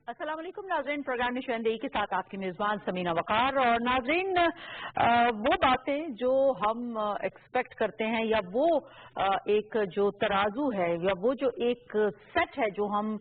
अस्सलाम वालेकुम नाज़रीन, प्रोग्राम निशानदेही के साथ आपकी मेज़बान समीना वकार। और नाज़रीन, वो बातें जो हम एक्सपेक्ट करते हैं या वो एक जो तराजू है या वो जो एक सेट है जो हम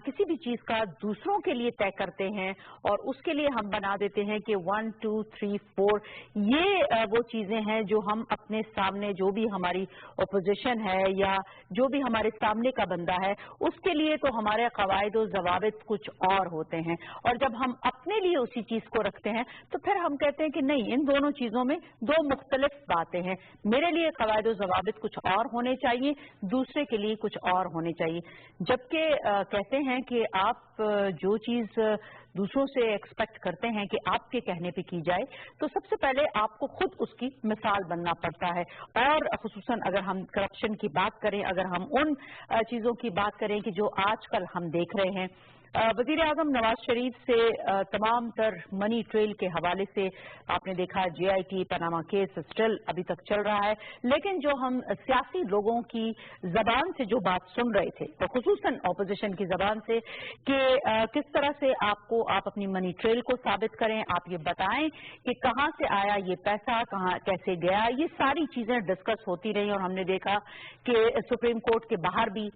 किसी भी चीज़ का दूसरों के लिए तय करते हैं और उसके लिए हम बना देते हैं कि 1 2 3 4 ये वो चीज़ें हैं जो हम अपने सामने जो भी हमारी अपोजिशन है या जो भी हमारे सामने का बंदा है उसके लिए तो हमारे कवायद और ज़वाबित कुछ और होते हैं, और जब हम अपने लिए उसी चीज को रखते हैं तो फिर हम कहते हैं कि नहीं, इन दोनों चीजों में दो मुख्तलिफ बातें हैं। मेरे लिए कवायद और ज़वाबित कुछ और होने चाहिए, दूसरे के लिए कुछ और होने चाहिए। जबकि कहते हैं कि आप जो चीज दूसरों से एक्सपेक्ट करते हैं कि आपके कहने पे की जाए तो सबसे पहले आपको खुद उसकी मिसाल बनना पड़ता है। और खुसूसन अगर हम करप्शन की बात करें, अगर हम उन चीजों की बात करें कि जो आजकल हम देख रहे हैं, वजीर आजम नवाज शरीफ से तमाम तर मनी ट्रेल के हवाले से आपने देखा JIT पनामा केस स्टिल अभी तक चल रहा है, लेकिन जो हम सियासी लोगों की जबान से जो बात सुन रहे थे तो खुसूसन अपोजिशन की जबान से कि किस तरह से आप अपनी मनी ट्रेल को साबित करें, आप ये बताएं कि कहां से आया ये पैसा, कहां कैसे गया, ये सारी चीजें डिस्कस होती रही। और हमने देखा कि सुप्रीम कोर्ट के बाहर भी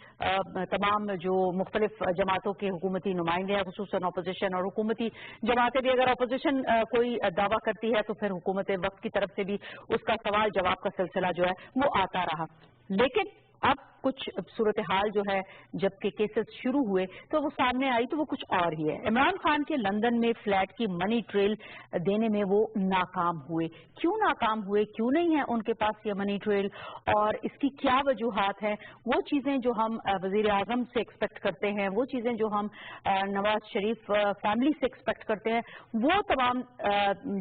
तमाम जो मुख्तलिफ जमातों के हुकूमती नुमाइंदे हैं, खुसूसन अपोजिशन और हुकूमती जमातें भी, अगर अपोजिशन कोई दावा करती है तो फिर हुकूमत वक्त की तरफ से भी उसका सवाल जवाब का सिलसिला जो है वो आता रहा। लेकिन अब कुछ सूरत हाल जो है जबकि केसेस शुरू हुए तो वो सामने आई तो वो कुछ और ही है। इमरान खान के लंदन में फ्लैट की मनी ट्रेल देने में वो नाकाम हुए। क्यों नाकाम हुए, क्यों नहीं है उनके पास ये मनी ट्रेल और इसकी क्या वजूहात हैं, वो चीजें जो हम वजीर आजम से एक्सपेक्ट करते हैं, वो चीजें जो हम नवाज शरीफ फैमिली से एक्सपेक्ट करते हैं, वो तमाम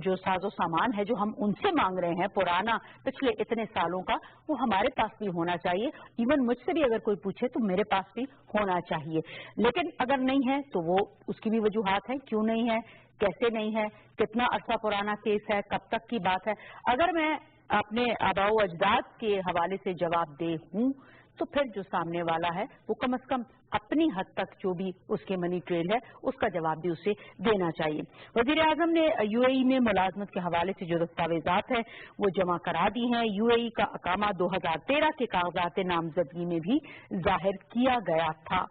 जो साजो सामान है जो हम उनसे मांग रहे हैं पुराना पिछले इतने सालों का, वो हमारे पास भी होना चाहिए। इवन मुझसे भी अगर कोई पूछे तो मेरे पास भी होना चाहिए। लेकिन अगर नहीं है तो वो उसकी भी वजूहात है, क्यों नहीं है, कैसे नहीं है, कितना अरसा पुराना केस है, कब तक की बात है। अगर मैं अपने आबाओ अजदाद के हवाले से जवाब दे हूं तो फिर जो सामने वाला है वो कम से कम अपनी हद तक जो भी उसके मनी ट्रेल है उसका जवाब भी उसे देना चाहिए। वजीर आजम ने UAE में मुलाजमत के हवाले से जो दस्तावेजात हैं वो जमा करा दी हैं। UAE का अकामा 2013 के कागजात नामजदगी में भी जाहिर किया गया था।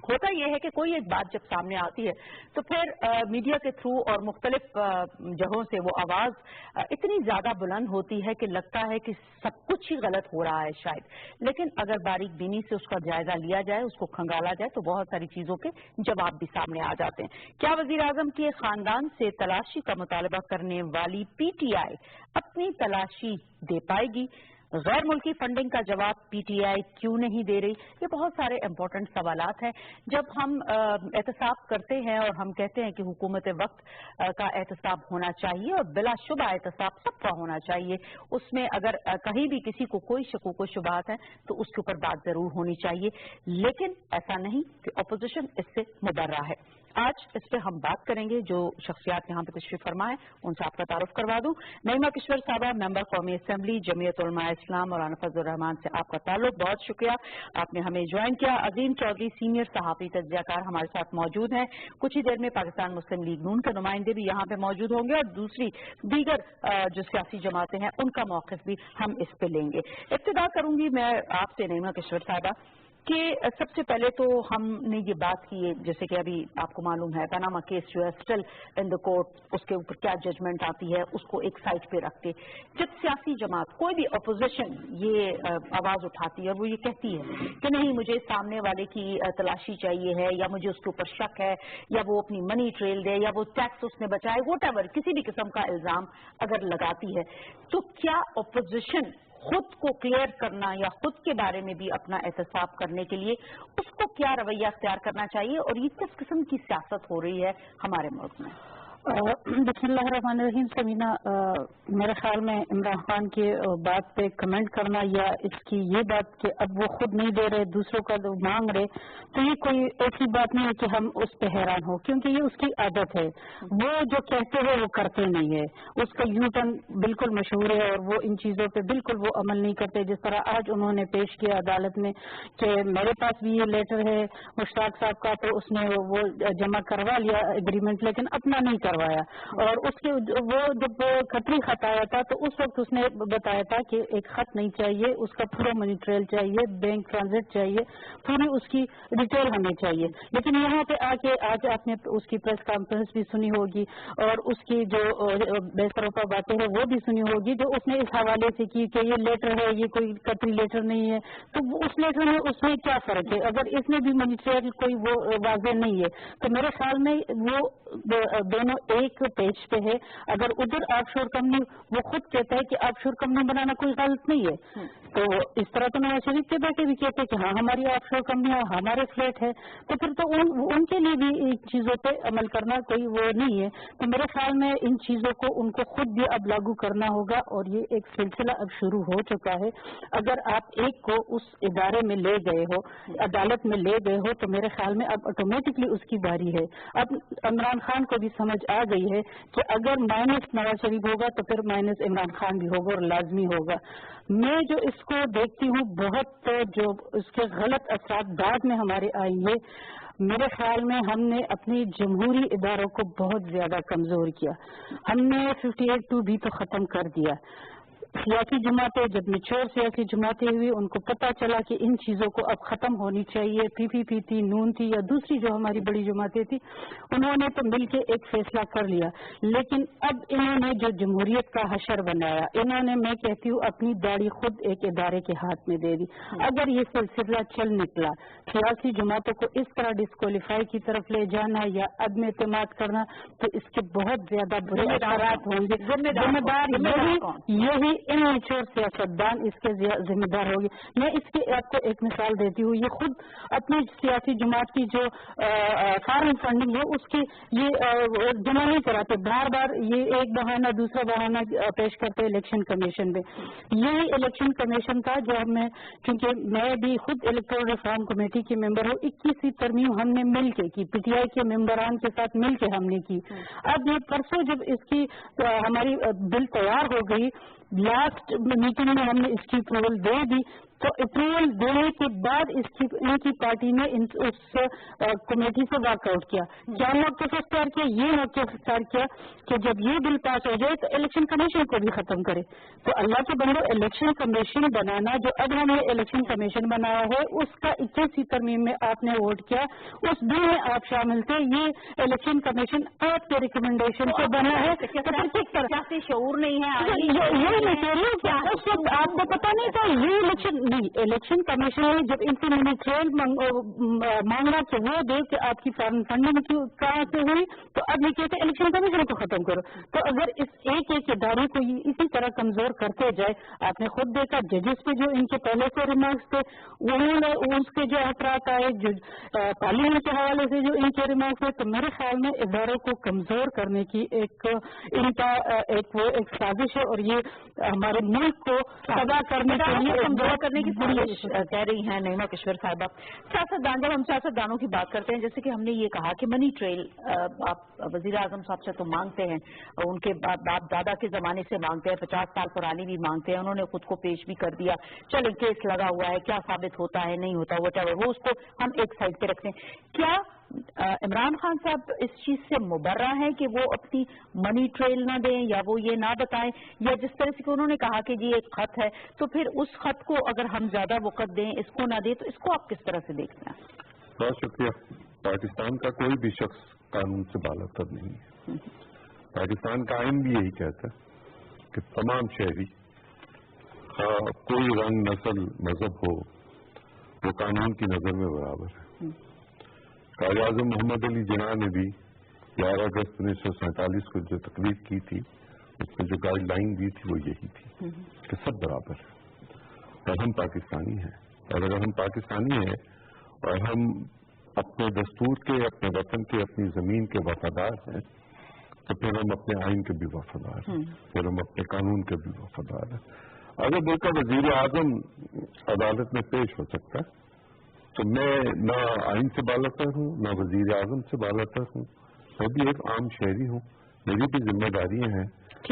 होता यह है कि कोई एक बात जब सामने आती है तो फिर मीडिया के थ्रू और मुख्तलिफ जगहों से वो आवाज इतनी ज्यादा बुलंद होती है कि लगता है कि सब कुछ ही गलत हो रहा है शायद। लेकिन अगर बारीक बीनी से उसका जायजा लिया जाए, उसको खंगाला जाए तो बहुत सारी चीजों के जवाब भी सामने आ जाते हैं। क्या वजीर आजम के खानदान से तलाशी का मुतालबा करने वाली PTI अपनी तलाशी दे पाएगी? गैर मुल्की फंडिंग का जवाब PTI क्यों नहीं दे रही? ये बहुत सारे इंपॉर्टेंट सवालात हैं। जब हम एहतसाब करते हैं और हम कहते हैं कि हुकूमत वक्त का एहतसाब होना चाहिए और बिलाशुबा एहतसाब सबका होना चाहिए, उसमें अगर कहीं भी किसी को कोई शकूक शुबहात है तो उसके ऊपर बात जरूर होनी चाहिए। लेकिन ऐसा नहीं कि अपोजिशन इससे मुबर्रा है। आज इस पे हम बात करेंगे। जो शख्सियात यहाँ पे तशरीफ फरमा है उनसे आपका तारुफ करवा दूं। नईमा किश्वर साहबा, मेंबर कौमी असेंबली जमीयत उलमा इस्लाम और फजल रहमान से आपका ताल्लुक, बहुत शुक्रिया, आपने हमें ज्वाइन किया। अजीम चौधरी सीनियर सहाफी तज्जियाकार हमारे साथ मौजूद हैं। कुछ ही देर में पाकिस्तान मुस्लिम लीग नून के नुमाइंदे भी यहाँ पे मौजूद होंगे और दूसरी दीगर जो सियासी जमातें हैं उनका मौक़िफ़ भी हम इस पे लेंगे। इब्तिदा करूंगी मैं आपसे नईमा किश्वर साहबा कि सबसे पहले तो हमने ये बात की है, जैसे कि अभी आपको मालूम है पनामा केस जो है स्टिल इन द कोर्ट, उसके ऊपर क्या जजमेंट आती है उसको एक साइड पे रख के जब सियासी जमात कोई भी अपोजिशन ये आवाज उठाती है और वो ये कहती है कि नहीं मुझे सामने वाले की तलाशी चाहिए है या मुझे उसके ऊपर शक है या वो अपनी मनी ट्रेल दे या वो टैक्स उसने बचाए, वोटेवर किसी भी किस्म का इल्जाम अगर लगाती है तो क्या अपोजिशन खुद को क्लियर करना या खुद के बारे में भी अपना एहतसाब करने के लिए उसको क्या रवैया अख्तियार करना चाहिए और ये किस किस्म की सियासत हो रही है हमारे मुल्क में? बिस्मिल्लाह रहमान रहीम। समीना, मेरे ख्याल में इमरान खान की बात पे कमेंट करना या इसकी ये बात कि अब वो खुद नहीं दे रहे दूसरों का मांग रहे, तो ये कोई ऐसी बात नहीं है कि हम उस पे हैरान हो, क्योंकि ये उसकी आदत है। वो जो कहते हैं वो करते नहीं है। उसका यू टर्न बिल्कुल मशहूर है और वो इन चीजों पे बिल्कुल वो अमल नहीं करते। जिस तरह आज उन्होंने पेश किया अदालत में कि मेरे पास भी ये लेटर है मुश्ताक साहब का, तो उसने वो जमा करवा लिया एग्रीमेंट, लेकिन अपना नहीं करवाया। और उसके वो जब खतरी खत आया था तो उस वक्त उसने बताया था कि एक खत नहीं चाहिए, उसका पूरा मनी ट्रेल चाहिए, बैंक ट्रांजिट चाहिए, पूरी उसकी डिटेल हमें चाहिए। लेकिन यहाँ पे आके आज आपने उसकी प्रेस कॉन्फ्रेंस भी सुनी होगी और उसकी जो बेसरोपा बातें हैं वो भी सुनी होगी, जो उसने इस हवाले से की कि ये लेटर है, ये कोई कतरी लेटर नहीं है। तो उस लेटर में उसमें क्या फर्क है? अगर इसमें भी मनी ट्रेल कोई वो वाजे नहीं है, तो मेरे ख्याल में वो दोनों एक पेज पे है। अगर उधर ऑफशोर कंपनी, वो खुद कहता है कि ऑफशोर कंपनी बनाना कोई गलत नहीं है, तो इस तरह तो नवाज शरीफ के बेटे भी कहते हैं कि हाँ हमारी ऑफशोर कंपनी है, हमारे फ्लैट है, तो फिर तो उनके लिए भी इन चीजों पे अमल करना कोई वो नहीं है। तो मेरे ख्याल में इन चीजों को उनको खुद भी अब लागू करना होगा और ये एक सिलसिला अब शुरू हो चुका है। अगर आप एक को उस इदारे में ले गए हो, अदालत में ले गए हो, तो मेरे ख्याल में अब ऑटोमेटिकली उसकी बारी है। अब इमरान खान को भी समझ आ गई है कि अगर माइनस नवाज शरीफ होगा तो फिर माइनस इमरान खान भी होगा और लाजमी होगा। मैं जो इसको देखती हूँ, बहुत जो इसके गलत असरात बाद में हमारे आएंगे। मेरे ख्याल में हमने अपनी जमहूरी इदारों को बहुत ज्यादा कमजोर किया। हमने 58(2) भी तो खत्म कर दिया। सियासी जमातें जब मेच्योर सियासी जमातें हुई, उनको पता चला कि इन चीजों को अब खत्म होनी चाहिए। पीपीपी थी, नून थी या दूसरी जो हमारी बड़ी जमातें थी, उन्होंने तो मिलके एक फैसला कर लिया। लेकिन अब इन्होंने जो जमहूरियत का हशर बनाया, इन्होंने, मैं कहती हूँ, अपनी दाढ़ी खुद एक इदारे के हाथ में दे दी। अगर ये सिलसिला चल निकला, सियासी जमातों को इस तरह डिस्क्वालीफाई की तरफ ले जाना या अदम एतमाद करना, तो इसके बहुत ज्यादा बुरे असरात होंगे। जिम्मेदार यही इमेच्योर सियासतदान इसके जिम्मेदार होगी। मैं इसके आपको एक मिसाल देती हूँ। ये खुद अपनी सियासी जमात की जो फॉरेन फंडिंग है उसकी ये जमा नहीं कराते, बार बार ये एक बहाना दूसरा बहाना पेश करते इलेक्शन कमीशन में। यही इलेक्शन कमीशन का जो हमें, क्योंकि मैं भी खुद इलेक्टोरल रिफॉर्म कमेटी की मेंबर हूँ, 21वीं तरमीम हमने मिलके की, पीटीआई के मेंबरान के साथ मिलके हमने की। अब ये परसों जब इसकी हमारी बिल तैयार हो गई, लास्ट मीटिंग में हमने इसकी अप्रूवल दे दी, तो अप्रूवल देने के बाद इनकी पार्टी ने उस कमेटी से वॉकआउट किया। क्या मौक़िफ़ इख्तियार किया? ये मौक़िफ़ इख्तियार किया कि जब ये बिल पास हो जाए तो इलेक्शन कमीशन को भी खत्म करे। तो अल्लाह के बंदो, इलेक्शन कमीशन बनाना, जो अब हमने इलेक्शन कमीशन बनाया है, उसका 21वीं तरमीम में आपने वोट किया, उस बिल में आप शामिल थे। ये इलेक्शन कमीशन आपके रिकमेंडेशन से बना है, तो फिर किस तरह से शऊर नहीं है? ये मैं कह रही हूँ क्या उस वक्त आपको पता नहीं था? ये इलेक्शन कमीशन ने जब इनसे मैंने ट्रेल मांगा कि वो दे कि आपकी फंडिंग कहाँ से हुई, तो अब ये कहते इलेक्शन कमीशन को खत्म करो। तो अगर इस एक इदारे को इसी तरह कमजोर करते जाए, आपने खुद देखा जजेस पे जो इनके पहले से रिमार्क्स थे, उन्होंने उसके जो असरात आए, जो पार्लियामेंट के हवाले से जो इनके रिमार्क्स थे, तो मेरे ख्याल में इदारों को कमजोर करने की इनका एक साजिश है और ये हमारे मुल्क को तबाह करने के लिए कमजोर करने की कोशिश कह रही हैं नईमा किश्वर साहिबा। सियासतदान, जब हम सियासतदानों की बात करते हैं, जैसे कि हमने ये कहा कि मनी ट्रेल आप वजीर आजम साहब से तो मांगते हैं, उनके बाप दादा के जमाने से मांगते हैं, 50 साल पुरानी भी मांगते हैं, उन्होंने खुद को पेश भी कर दिया। चलो केस लगा हुआ है, क्या साबित होता है नहीं होता, वो उसको हम एक साइड पे रखते हैं। क्या इमरान खान साहब इस चीज से मुबर्रा है कि वो अपनी मनी ट्रेल ना दें या वो ये ना बताएं, या जिस तरह से उन्होंने कहा कि जी एक खत है, तो फिर उस खत को अगर हम ज्यादा वक़्त दें, इसको ना दें, तो इसको आप किस तरह से देखते हैं? बहुत शुक्रिया। पाकिस्तान का कोई भी शख्स कानून से बालातर नहीं है। पाकिस्तान का आइन भी यही कहता है कि तमाम शहरी, कोई रंग, नस्ल, मजहब हो, वो कानून की नजर में बराबर है। कायदे आज़म मोहम्मद अली जिन्ना ने भी 11 अगस्त 1947 को जो तकरीर की थी, उसमें जो गाइडलाइन दी थी वो यही थी कि सब बराबर है और हम पाकिस्तानी हैं। और अगर हम पाकिस्तानी हैं और हम अपने दस्तूर के, अपने वतन के, अपनी जमीन के वफादार हैं, تو پھر ہم اپنے آئین کے بھی وفادار ہیں، پھر ہم اپنے قانون کے بھی وفادار ہیں۔ اگر ملک کا وزیر اعظم عدالت میں پیش ہو سکتا ہے تو میں نہ آئین سے بالاتر ہوں نہ وزیر اعظم سے بالاتر ہوں، میں بھی ایک عام شہری ہوں، میری بھی ذمہ داریاں ہیں،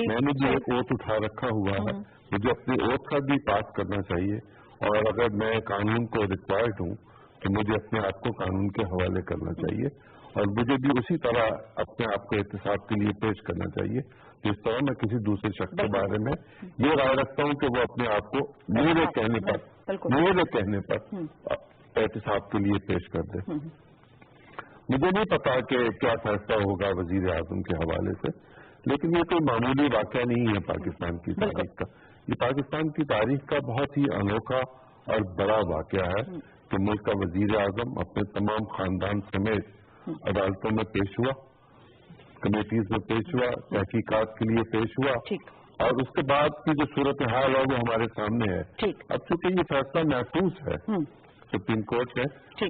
میں نے بھی ایک اوتھ اٹھا رکھا ہوا ہے، مجھے اپنی اوتھ کا بھی پاس کرنا چاہیے، اور اگر میں قانون کو ریکوائرڈ ہوں تو مجھے اپنے آپ کو قانون کے حوالے کرنا چاہیے، اور مجھے بھی اسی طرح اپنے آپ کو احتساب کے لیے پیش کرنا چاہیے جس طرح میں کسی دوسرے شخص کے بارے میں یہ رائے رکھتا ہوں کہ وہ اپنے آپ کو میرے کہنے پر احتساب کے لیے پیش کر دے۔ مجھے نہیں پتا کہ کیا فیصلہ ہوگا وزیر اعظم کے حوالے سے، لیکن یہ کوئی معمولی واقعہ نہیں ہے پاکستان کی تاریخ کا، یہ پاکستان کی تاریخ کا بہت ہی انوکھا اور بڑا واقعہ ہے کہ ملک کا وزیر اعظم اپنے تمام خاندان سمیت عدالتوں میں پیش ہوا، کمیٹیز میں پیش ہوا، تحقیقات کے لیے پیش ہوا، اور اس کے بعد کی جو صورتحال ہے وہ ہمارے سامنے ہے۔ اب چونکہ یہ فیصلہ محفوظ ہے سپریم کورٹ ہے،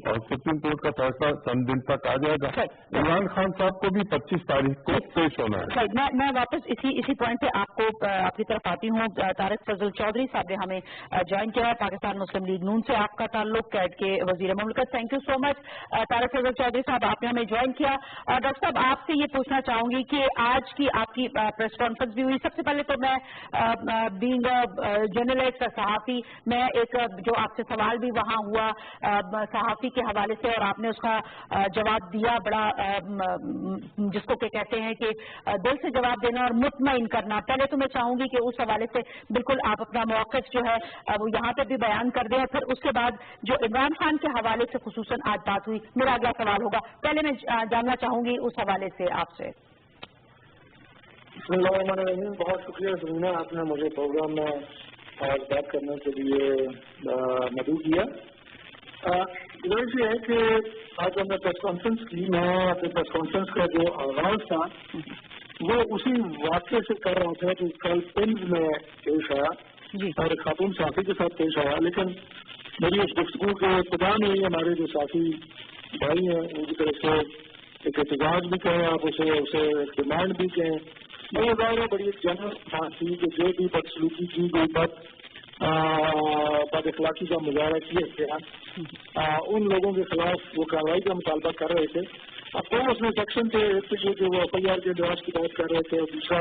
اور سپریم کورٹ کا فیصلہ چند دن تک آ جائے گا۔ عمران خان صاحب کو بھی 25 تاریخ کو پیش ہونا ہے۔ میں واپس اسی پوائنٹ پہ آپ کی طرف آتی ہوں۔ طارق فضل چودھری صاحب نے ہمیں جوائن کیا ہے، پاکستان مسلم لیگ نون سے آپ کا تعلق، کیڈ کے وزیر مملکت۔ تھینک یو سو مچ طارق فضل چودھری صاحب، آپ نے ہمیں جوائن کیا۔ اور ڈاکٹر صاحب آپ سے یہ پوچھنا چاہوں گی کہ آج کی آپ کی پریس کانفرنس بھی ہوئی، سب سے پہلے تو میں بینگ جرنلسٹ صحافی، میں ایک جو آپ سے سوال بھی وہاں ہوا صحافی کے حوالے سے، اور آپ نے اس کا جواب دیا بڑا جس کو کہ کہتے ہیں کہ دل سے جواب دینا اور مطمئن کرنا۔ پہلے تو میں چاہوں گی کہ اس حوالے سے بالکل آپ اپنا موقف جو ہے وہ یہاں پہ بھی بیان کر دیں، پھر اس کے بعد جو عمران خان کے حوالے سے خصوصاً آج بات ہوئی، میرا اگلا سوال ہوگا۔ پہلے میں جاننا چاہوں گی اس حوالے سے آپ سے۔ بسم اللہ الرحمن الرحیم، بہت شکریہ سمینا، آپ نے مجھے پروگرام میں آج بات کرنے کے لیے مدعو کیا۔ گزارش یہ ہے کہ آج ہم نے پریس کانفرنس کی، میں اپنے پریس کانفرنس کا جو آغاز تھا وہ اسی واقعے سے کر رہا تھا کہ کل پنز میں پیش آیا اور ایک خاتون صحافی کے ساتھ پیش آیا، لیکن میری اس گفتگو کے ابتدا میں ہی ہمارے جو صحافی بھائی ہیں ان کی طرف سے ایک احتجاج بھی کہیں، آپ اسے ایک ڈیمانڈ بھی کہیں، یہ ظاہر ہے بڑی ایک جنرل بات تھی کہ جو بھی بدسلوکی کی گئی بد اخلاقی کا مظاہرہ کیا گیا ان لوگوں کے خلاف وہ کارروائی کا مطالبہ کر رہے تھے۔ اب دو اس میں سیکشن تھے، ایک تو یہ کہ وہ ایف آئی آر کے اندراج کی بات کر رہے تھے، اور دوسرا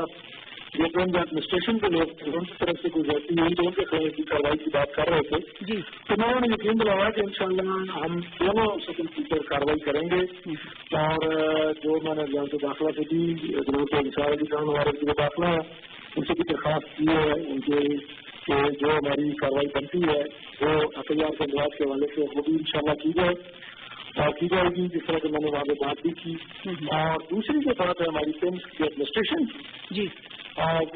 یہ کہ ایڈمنسٹریشن کے لوگ ان کی طرف سے کوئی غلطی ہوئی تو ان کے خلاف کی کارروائی کی بات کر رہے تھے۔ تو میں انہوں نے یقین دلایا کہ انشاءاللہ ہم دونوں سطح کی پر کارروائی کریں گے، اور جو میں نے جہاں سے داخلہ سے بھی جناب انصار علی خان ہمارے جو داخلہ ہے ان سے بھی درخواست کی ہے ان کے کہ جو ہماری کارروائی بنتی ہے وہ ایف آئی آر کے اندراج کے حوالے سے وہ بھی انشاءاللہ کی جائے گی، جس طرح کہ میں نے وہاں پہ بات بھی کی۔ اور دوسری جو بات ہے ہماری پنس کی ایڈمنسٹریشن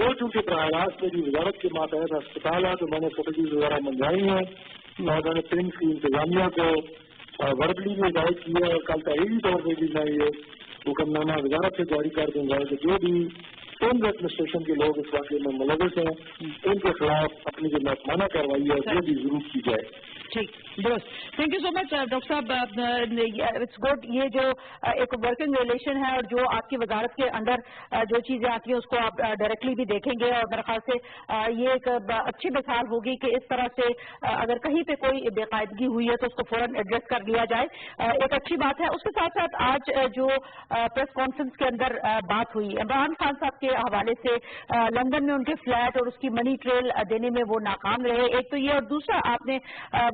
وہ چونکہ براہ راست میری وزارت کے ماتحت ہسپتال ہے تو میں نے فوٹوز وغیرہ منگوائی ہیں، اور میں نے پنس کی انتظامیہ کو وربلی بھی ہدایت کی ہے، اور کل تحریری طور پہ بھی میں یہ حکم نامہ وزارت سے جاری کر دوں گا کہ جو بھی پنس ایڈمنسٹریشن کے لوگ اس واقعے میں ملوث ہیں ان کے خلاف اپنی جو محکمانہ کارروائی ہے وہ بھی ضرور کی جائے۔ ٹھیک، درست، thank you so much doctor صاحب۔ اٹس گڈ، یہ جو ایک ورکنگ ریلیشن ہے اور جو آپ کی وزارت کے اندر جو چیزیں آتی ہیں اس کو آپ ڈائریکٹلی بھی دیکھیں گے، اور میرے خیال سے یہ ایک اچھی مثال ہوگی کہ اس طرح سے اگر کہیں پہ کوئی بے قاعدگی ہوئی ہے تو اس کو فوراً ایڈریس کر لیا جائے، ایک اچھی بات ہے۔ اس کے ساتھ ساتھ آج جو پریس کانفرنس کے اندر بات ہوئی عمران خان صاحب کے حوالے سے، لندن میں ان کے فلیٹ اور اس کی منی ٹریل دینے میں وہ ناکام رہے، ایک تو یہ، اور دوسرا آپ نے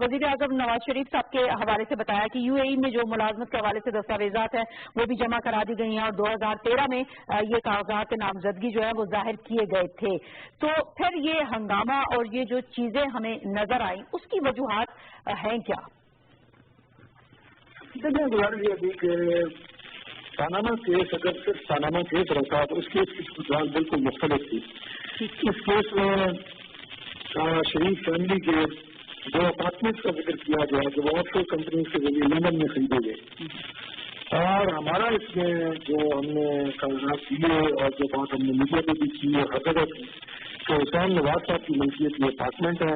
وزیر اعظم نواز شریف صاحب کے حوالے سے بتایا کہ یو اے ای میں جو ملازمت کے حوالے سے دستاویزات ہیں وہ بھی جمع کرا دی گئی ہیں، اور 2013 میں یہ کاغذات نامزدگی جو ہے وہ ظاہر کیے گئے تھے۔ تو پھر یہ ہنگامہ اور یہ جو چیزیں ہمیں نظر آئیں اس کی وجوہات ہیں کیا؟ گزارش یہ تھی کہ پاناما کیس اگر صرف پاناما کیس رہتا تو اس کیس کی صورت بالکل مختلف تھی۔ اس کیس میں شریف فیملی کے جو اپارٹمنٹ کا ذکر کیا گیا کہ وہ آف شور کمپنیز کے ذریعے لندن میں خریدے گئے، اور ہمارا اس میں جو ہم نے کاغذات دیے اور جو بات ہم نے میڈیا پہ بھی کی اور حقیقت کہ حسین نواز صاحب کی ملکیت یہ اپارٹمنٹ ہے،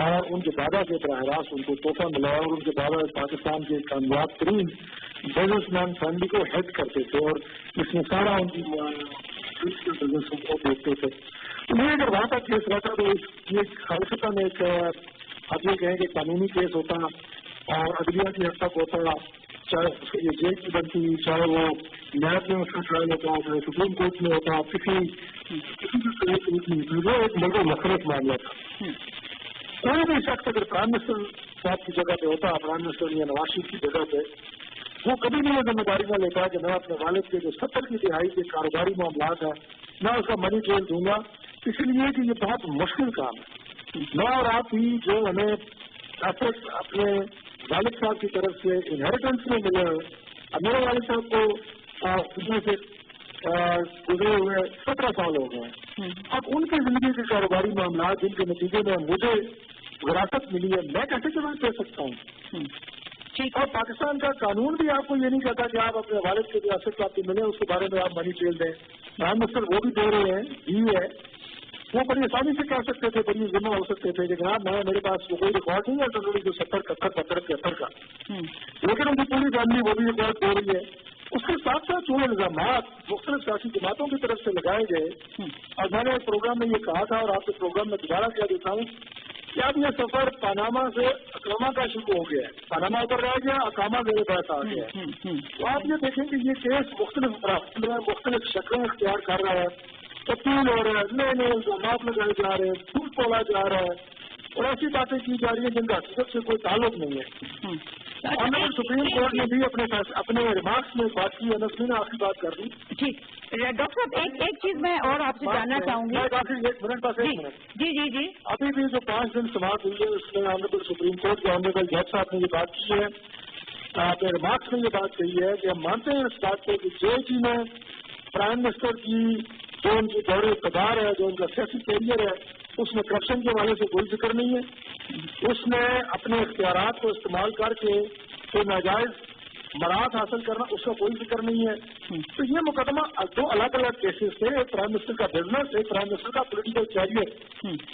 اور ان کے دادا کے براہ راست ان کو تحفہ ملا، اور ان کے دادا پاکستان کے کامیاب ترین بزنس مین فیملی کو ہیڈ کرتے تھے، اور اس میں سارا ان کی स्ट्रीट के बिजनेस को देखते थे। ये अगर वहाँ का केस रहता तो ये खालिशतन एक आप ये कहें कि कानूनी केस होता और अदलिया की हद तक होता, चाहे ये जेल की बनती, चाहे वो न्यायालय में उसका ट्रायल होता, चाहे सुप्रीम कोर्ट में होता, किसी वो एक मगर मसरत मामला था। कोई भी शख्स अगर प्राइम मिनिस्टर साहब की जगह पे होता, प्राइम मिनिस्टर या नवाज शरीफ की जगह पे, वो कभी नहीं ये जिम्मेदारी न लेता है कि मैं अपने वालिद के जो 70 की तिहाई के कारोबारी मामला है मैं उसका मनी ट्रेल दूंगा, इसलिए कि ये बहुत मुश्किल काम है। मैं और आप ही जो हमें एसेट्स अपने वालिद साहब की तरफ से इनहेरिटेंस में मिले हैं, अब मेरे वालिद साहब को उसमें से गुजरे हुए 17 साल हो गए हैं। अब उनकी जिंदगी के कारोबारी मामला जिनके नतीजे में मुझे विरासत मिली है, मैं कैसे जवाब दे सकता हूँ? और पाकिस्तान का कानून भी आपको ये नहीं कहता कि आप अपने वालिद के जो एसेट आपको मिले उसके बारे में आप मनी ट्रेल दें। प्राइम मिनिस्टर वो भी दे रहे हैं, ही है, वो बड़ी आसानी से कह सकते थे, बड़ी जिम्मा हो सकते थे कि जनाब मैं मेरे पास वो कोई रिकॉर्ड नहीं है जनरली जो 70, 71, 73 का, लेकिन उनकी पूरी फैमिली वो भी रिकॉर्ड दे रही है। उसके साथ साथ जो इल्जाम मुख्तलिफ सियासी जमातों की तरफ से लगाए गए, और मैंने एक प्रोग्राम में ये कहा था और आपके प्रोग्राम में दोबारा कह देता हूँ कि अब ये सफर पनामा से अकामा का शुरू हो गया है, पनामा ऊपर रह गया, अकामा मेरे पास आ गया है। तो आप ये देखें कि ये केस मुख्तलिफ शक्लें इख्तियार कर रहा है, तब्दील हो रहा है, नए नए इल्जाम लगाए जा रहे हैं, झूठ बोला जा रहा है और ऐसी बातें की जा रही है जिनका हकीकत से कोई ताल्लुक नहीं है। ऑनरेबल सुप्रीम कोर्ट ने भी अपने रिमार्क्स में बात की है। नसरीन आखिरी बात कर दी। ठीक डॉक्टर साहब, एक चीज मैं और आपसे जानना चाहूंगी। एक मिनट बस, एक मिनट। जी। अभी भी जो 5 दिन समाप्त हुई है उसमें ऑनरेबल सुप्रीम कोर्ट के ऑनरेबल जज साहब ने ये बात की है, अपने रिमार्क्स में ये बात कही है कि हम मानते हैं इस बात को कि जेजी में प्राइम मिनिस्टर की जो उनकी दौरे इक़्तिदार है, जो उनका सियासी कैरियर है, उसमें करप्शन के हवाले से कोई जिक्र नहीं है। उसने अपने इख्तियारात को इस्तेमाल करके कोई नाजायज मराहत हासिल करना, उसका कोई जिक्र नहीं है। तो ये मुकदमा 2 अलग अलग केसेस थे, एक प्राइम मिनिस्टर का बिजनेस, एक प्राइम मिनिस्टर का पॉलिटिकल कैरियर,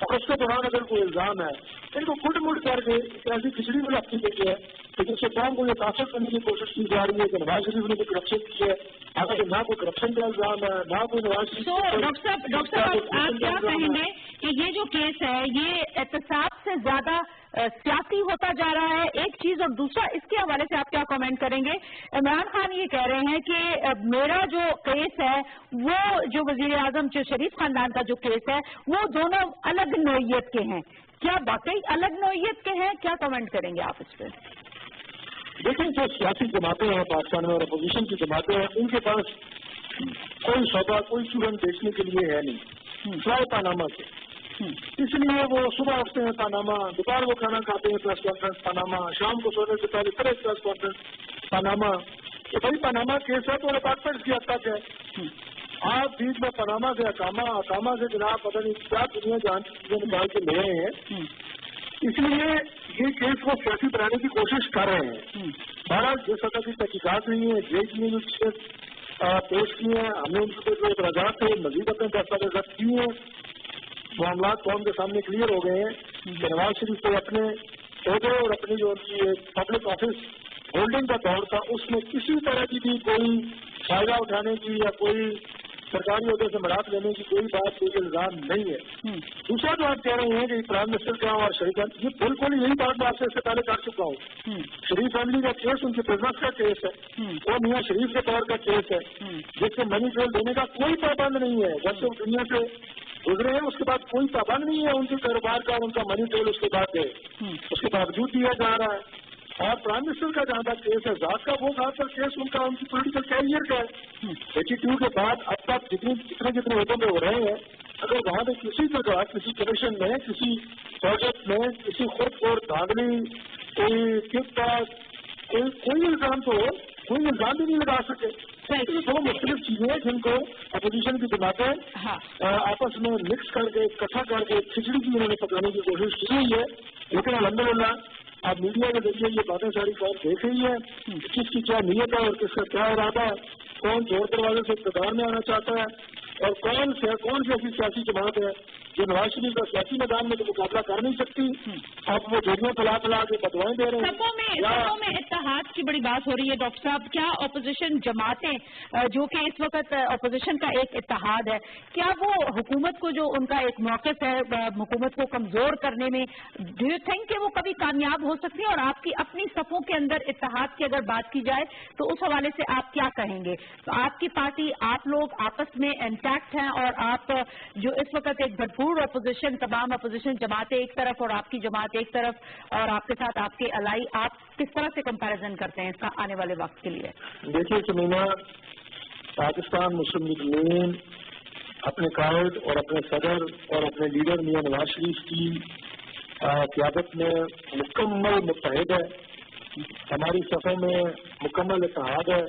और उसके दौरान अगर कोई इल्जाम है इनको गुट मुट करके ऐसी खिचड़ी में रखी गई है कि जिससे कौम को ये तासर करने की कोशिश की जा रही है कि नवाज शरीफ ने भी करप्शन की है, हालांकि ना कोई करप्शन का इल्जाम है ना कोई नवाज शरीफ। तो डॉक्टर साहब आप क्या कहेंगे कि ये जो केस है ये एहतसाब से ज्यादा सियासी होता जा रहा है, एक चीज, और दूसरा इसके हवाले से आप क्या कमेंट करेंगे? इमरान खान ये कह रहे हैं कि मेरा जो केस है वो जो वजीर आजम शरीफ खानदान का जो केस है वो दोनों अलग नौइयत के हैं, क्या वाकई अलग नौइयत के हैं? क्या कमेंट करेंगे आप इस पर? देखिए, जो सियासी जमातें हैं पाकिस्तान में और अपोजिशन की जमातें हैं, उनके पास कोई सौदा, कोई चूरन बेचने के लिए है नहीं सिवाय पनामा के। इसलिए वो सुबह उठते हैं पनामा, दोपहर को खाना खाते हैं प्रेस कॉन्फ्रेंस पनामा, शाम को सोने से पहले फिर प्रेस कॉन्फ्रेंस पनामा। तो भाई पनामा केस है तो डिपार्टमेंट की हद तक है। आप बीच में पनामा से अकामा से जनाब पता नहीं क्या दुनिया जान चीजें निकाल के ले रहे हैं, इसलिए ये केस वो सियासी बनाने की कोशिश कर रहे हैं। बहरहाल जिस सतह की तहकीकात नहीं है, जेल ने जो पेश किए हैं, हमने उनके जो इतराजात थे मजीद अपने दस्तावेजात किए हैं, मामला कौम के सामने क्लियर हो गए हैं कि नवाज शरीफ को अपने ओहदे और अपनी जो उनकी पब्लिक ऑफिस होल्डिंग का दौर था उसमें किसी तरह की भी कोई फायदा उठाने की या कोई सरकारी ओहदे से मराहत लेने की कोई बात, कोई इल्जाम नहीं है। दूसरा जो आप कह रहे हैं कि प्राइम मिनिस्टर का और शरीफ, ये बिल्कुल यही बात मैं आपसे इससे पहले कर चुका हूँ। शरीफ फैमिली का केस उनके बिजनेस का केस है, वो मियाँ शरीफ के तौर का केस है, जिससे मनी ट्रेल देने का कोई पाबंद नहीं है। जब से वो दुनिया से गुजरे हैं उसके बाद कोई पाबंद नहीं है उनके कारोबार का, उनका मनी ट्रेल उसके बाद है, उसके बावजूद दिया जा रहा है। और प्राइम मिनिस्टर का जहाँ तक केस है जात का, वो ज्यादातर केस उनका उनकी पॉलिटिकल कैरियर का है। 82 के बाद अब तक जितने होटों में हो रहे हैं, अगर वहाँ पे किसी जगह किसी कमीशन में, किसी प्रोजेक्ट में, किसी खुद और धांधली, कोई कितना कोई इल्जाम तो कोई इल्जाम भी नहीं लगा सके। तो दो मुख्तलिफ चीजें हैं जिनको अपोजिशन की जमातें आपस में मिक्स करके इकट्ठा करके खिचड़ी की उन्होंने पकाने की कोशिश की हुई है। लेकिन अल्हम्दुलिल्लाह आप मीडिया के जरिए ये बातें सारी कौन देख रही है, किसकी क्या नीयत है और किसका क्या इरादा है, कौन जोर दरवाजे से इक़्तिदार में आना चाहता है और कौन सी ऐसी सियासी जमात है جو نواز شریف کا سیاسی میدان میں تو مقابلہ کر نہیں سکتی، اب وہ جیلوں پلا کے بدوائیں دے رہے ہیں۔ صفوں میں اتحاد کی بڑی بات ہو رہی ہے ڈاکٹر صاحب، کیا اپوزیشن جماعتیں جو کہ اس وقت اپوزیشن کا ایک اتحاد ہے، کیا وہ حکومت کو جو ان کا ایک موقف ہے حکومت کو کمزور کرنے میں، ڈو یو تھنک کہ وہ کبھی کامیاب ہو سکتی ہے؟ اور آپ کی اپنی صفوں کے اندر اتحاد کی اگر بات کی جائے تو اس حوالے سے آپ کیا کہیں گے؟ تو آپ کی پارٹی، آپ لوگ آپس میں انٹیکٹ ہیں، اور آپ جو اس وقت ایک بھرپور اپوزیشن، تمام اپوزیشن جماعتیں ایک طرف اور آپ کی جماعت ایک طرف، اور آپ کے ساتھ آپ کے الائی، آپ کس طرح سے کمپیریزن کرتے ہیں اس کا آنے والے وقت کے لیے؟ دیکھیے سمینا، پاکستان مسلم لیگ نون اپنے قائد اور اپنے صدر اور اپنے لیڈر میاں نواز شریف کی قیادت میں مکمل متحد ہے، ہماری صفوں میں مکمل اتحاد ہے،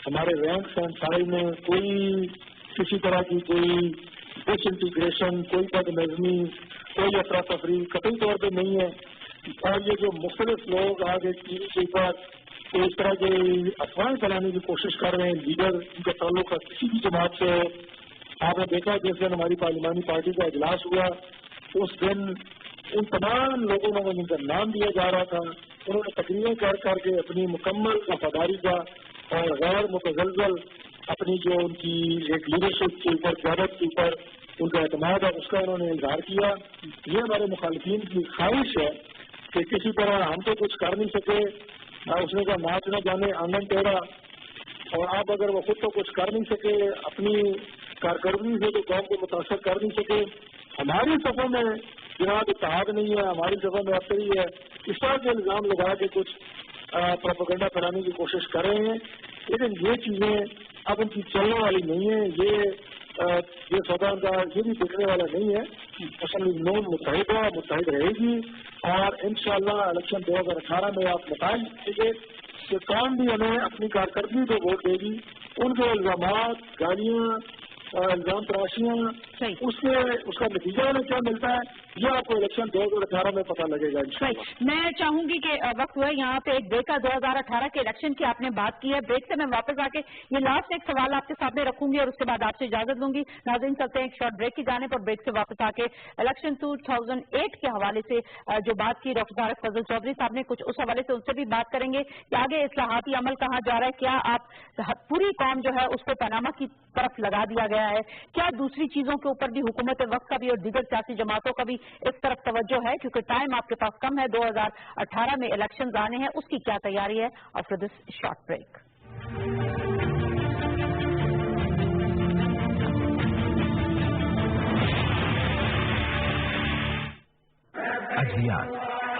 ہمارے رینک اینڈ فائل میں کوئی کسی طرح کی کوئی ڈس انٹیگریشن، کوئی بد نظمی، کوئی افراتفری قطعی طور پہ نہیں ہے۔ اور یہ جو مختلف لوگ آگے ٹی وی کے اوپر اس طرح کے افواہیں پھیلانے کی کوشش کر رہے ہیں، لیڈر ان کا تعلق ہے کسی بھی جماعت سے، آپ نے دیکھا جس دن ہماری پارلیمانی پارٹی کا اجلاس ہوا اس دن ان تمام لوگوں کو جن کا نام دیا جا رہا تھا انہوں نے تقریریں کر کے اپنی مکمل وفاداری کا اور غیر متزلزل اپنی جو ان کی ایک لیڈرشپ کے اوپر، قیادت کے اوپر ان کا اعتماد ہے اس کا انہوں نے اظہار کیا۔ یہ ہمارے مخالفین کی خواہش ہے کہ کسی طرح ہم تو کچھ کر نہیں سکے، اس نے کہا ناچ نہ جانے آنگن ٹیڑھا، اور آپ اگر وہ خود تو کچھ کر نہیں سکے، اپنی کارکردگی سے تو قوم کو متاثر کر نہیں سکے، ہماری صفوں میں جناب اتحاد نہیں ہے، ہماری صفوں میں افسری ہے، اس طرح کے الزام لگا کے کچھ پروپیگنڈا پھیلانے کی کوشش کر رہے ہیں، لیکن یہ چیزیں اب ان کی چلنے والی نہیں ہے، یہ سودا کا یہ بھی دیکھنے والا نہیں ہے۔ مسلم لیگ نون متحد ہے، متحد رہے گی، اور انشاءاللہ الیکشن 2018 میں آپ نتائج دیکھیں گے کہ کون بھی ہمیں اپنی کارکردگی کو ووٹ دے گی، ان کے الزامات، گالیاں، الزام تراشیاں، اس کا نتیجہ انہیں کیا ملتا ہے یہ آپ کو الیکشن 2018 میں پتہ لگے گا۔ میں چاہوں گی کہ وقت ہوا یہاں پہ ایک بریک کا، 2018 کے الیکشن کی آپ نے بات کی ہے، بریک سے میں واپس آ کے یہ لاسٹ ایک سوال آپ کے سامنے رکھوں گی اور اس کے بعد آپ سے اجازت دوں گی۔ ناظرین چلتے ہیں ایک شارٹ بریک کی جانب، اور بریک سے واپس آ کے الیکشن 2008 کے حوالے سے جو بات کی ڈاکٹر طارق فضل چودھری صاحب نے، کچھ اس حوالے سے ان سے بھی بات کریں گے کہ آگے اصلاحاتی عمل کہاں جا رہا ہے، کیا آپ پوری قوم جو ہے اس کو پاناما کی طرف لگا دیا گیا ہے، کیا دوسری چیزوں کے اوپر بھی حکومت وقت کا بھی اور دیگر سیاسی جماعتوں کا بھی اس طرف توجہ ہے، کیونکہ ٹائم آپ کے پاس کم ہے، 2018 میں الیکشنز آنے ہیں، اس کی کیا تیاری ہے؟ After this short break. ادویات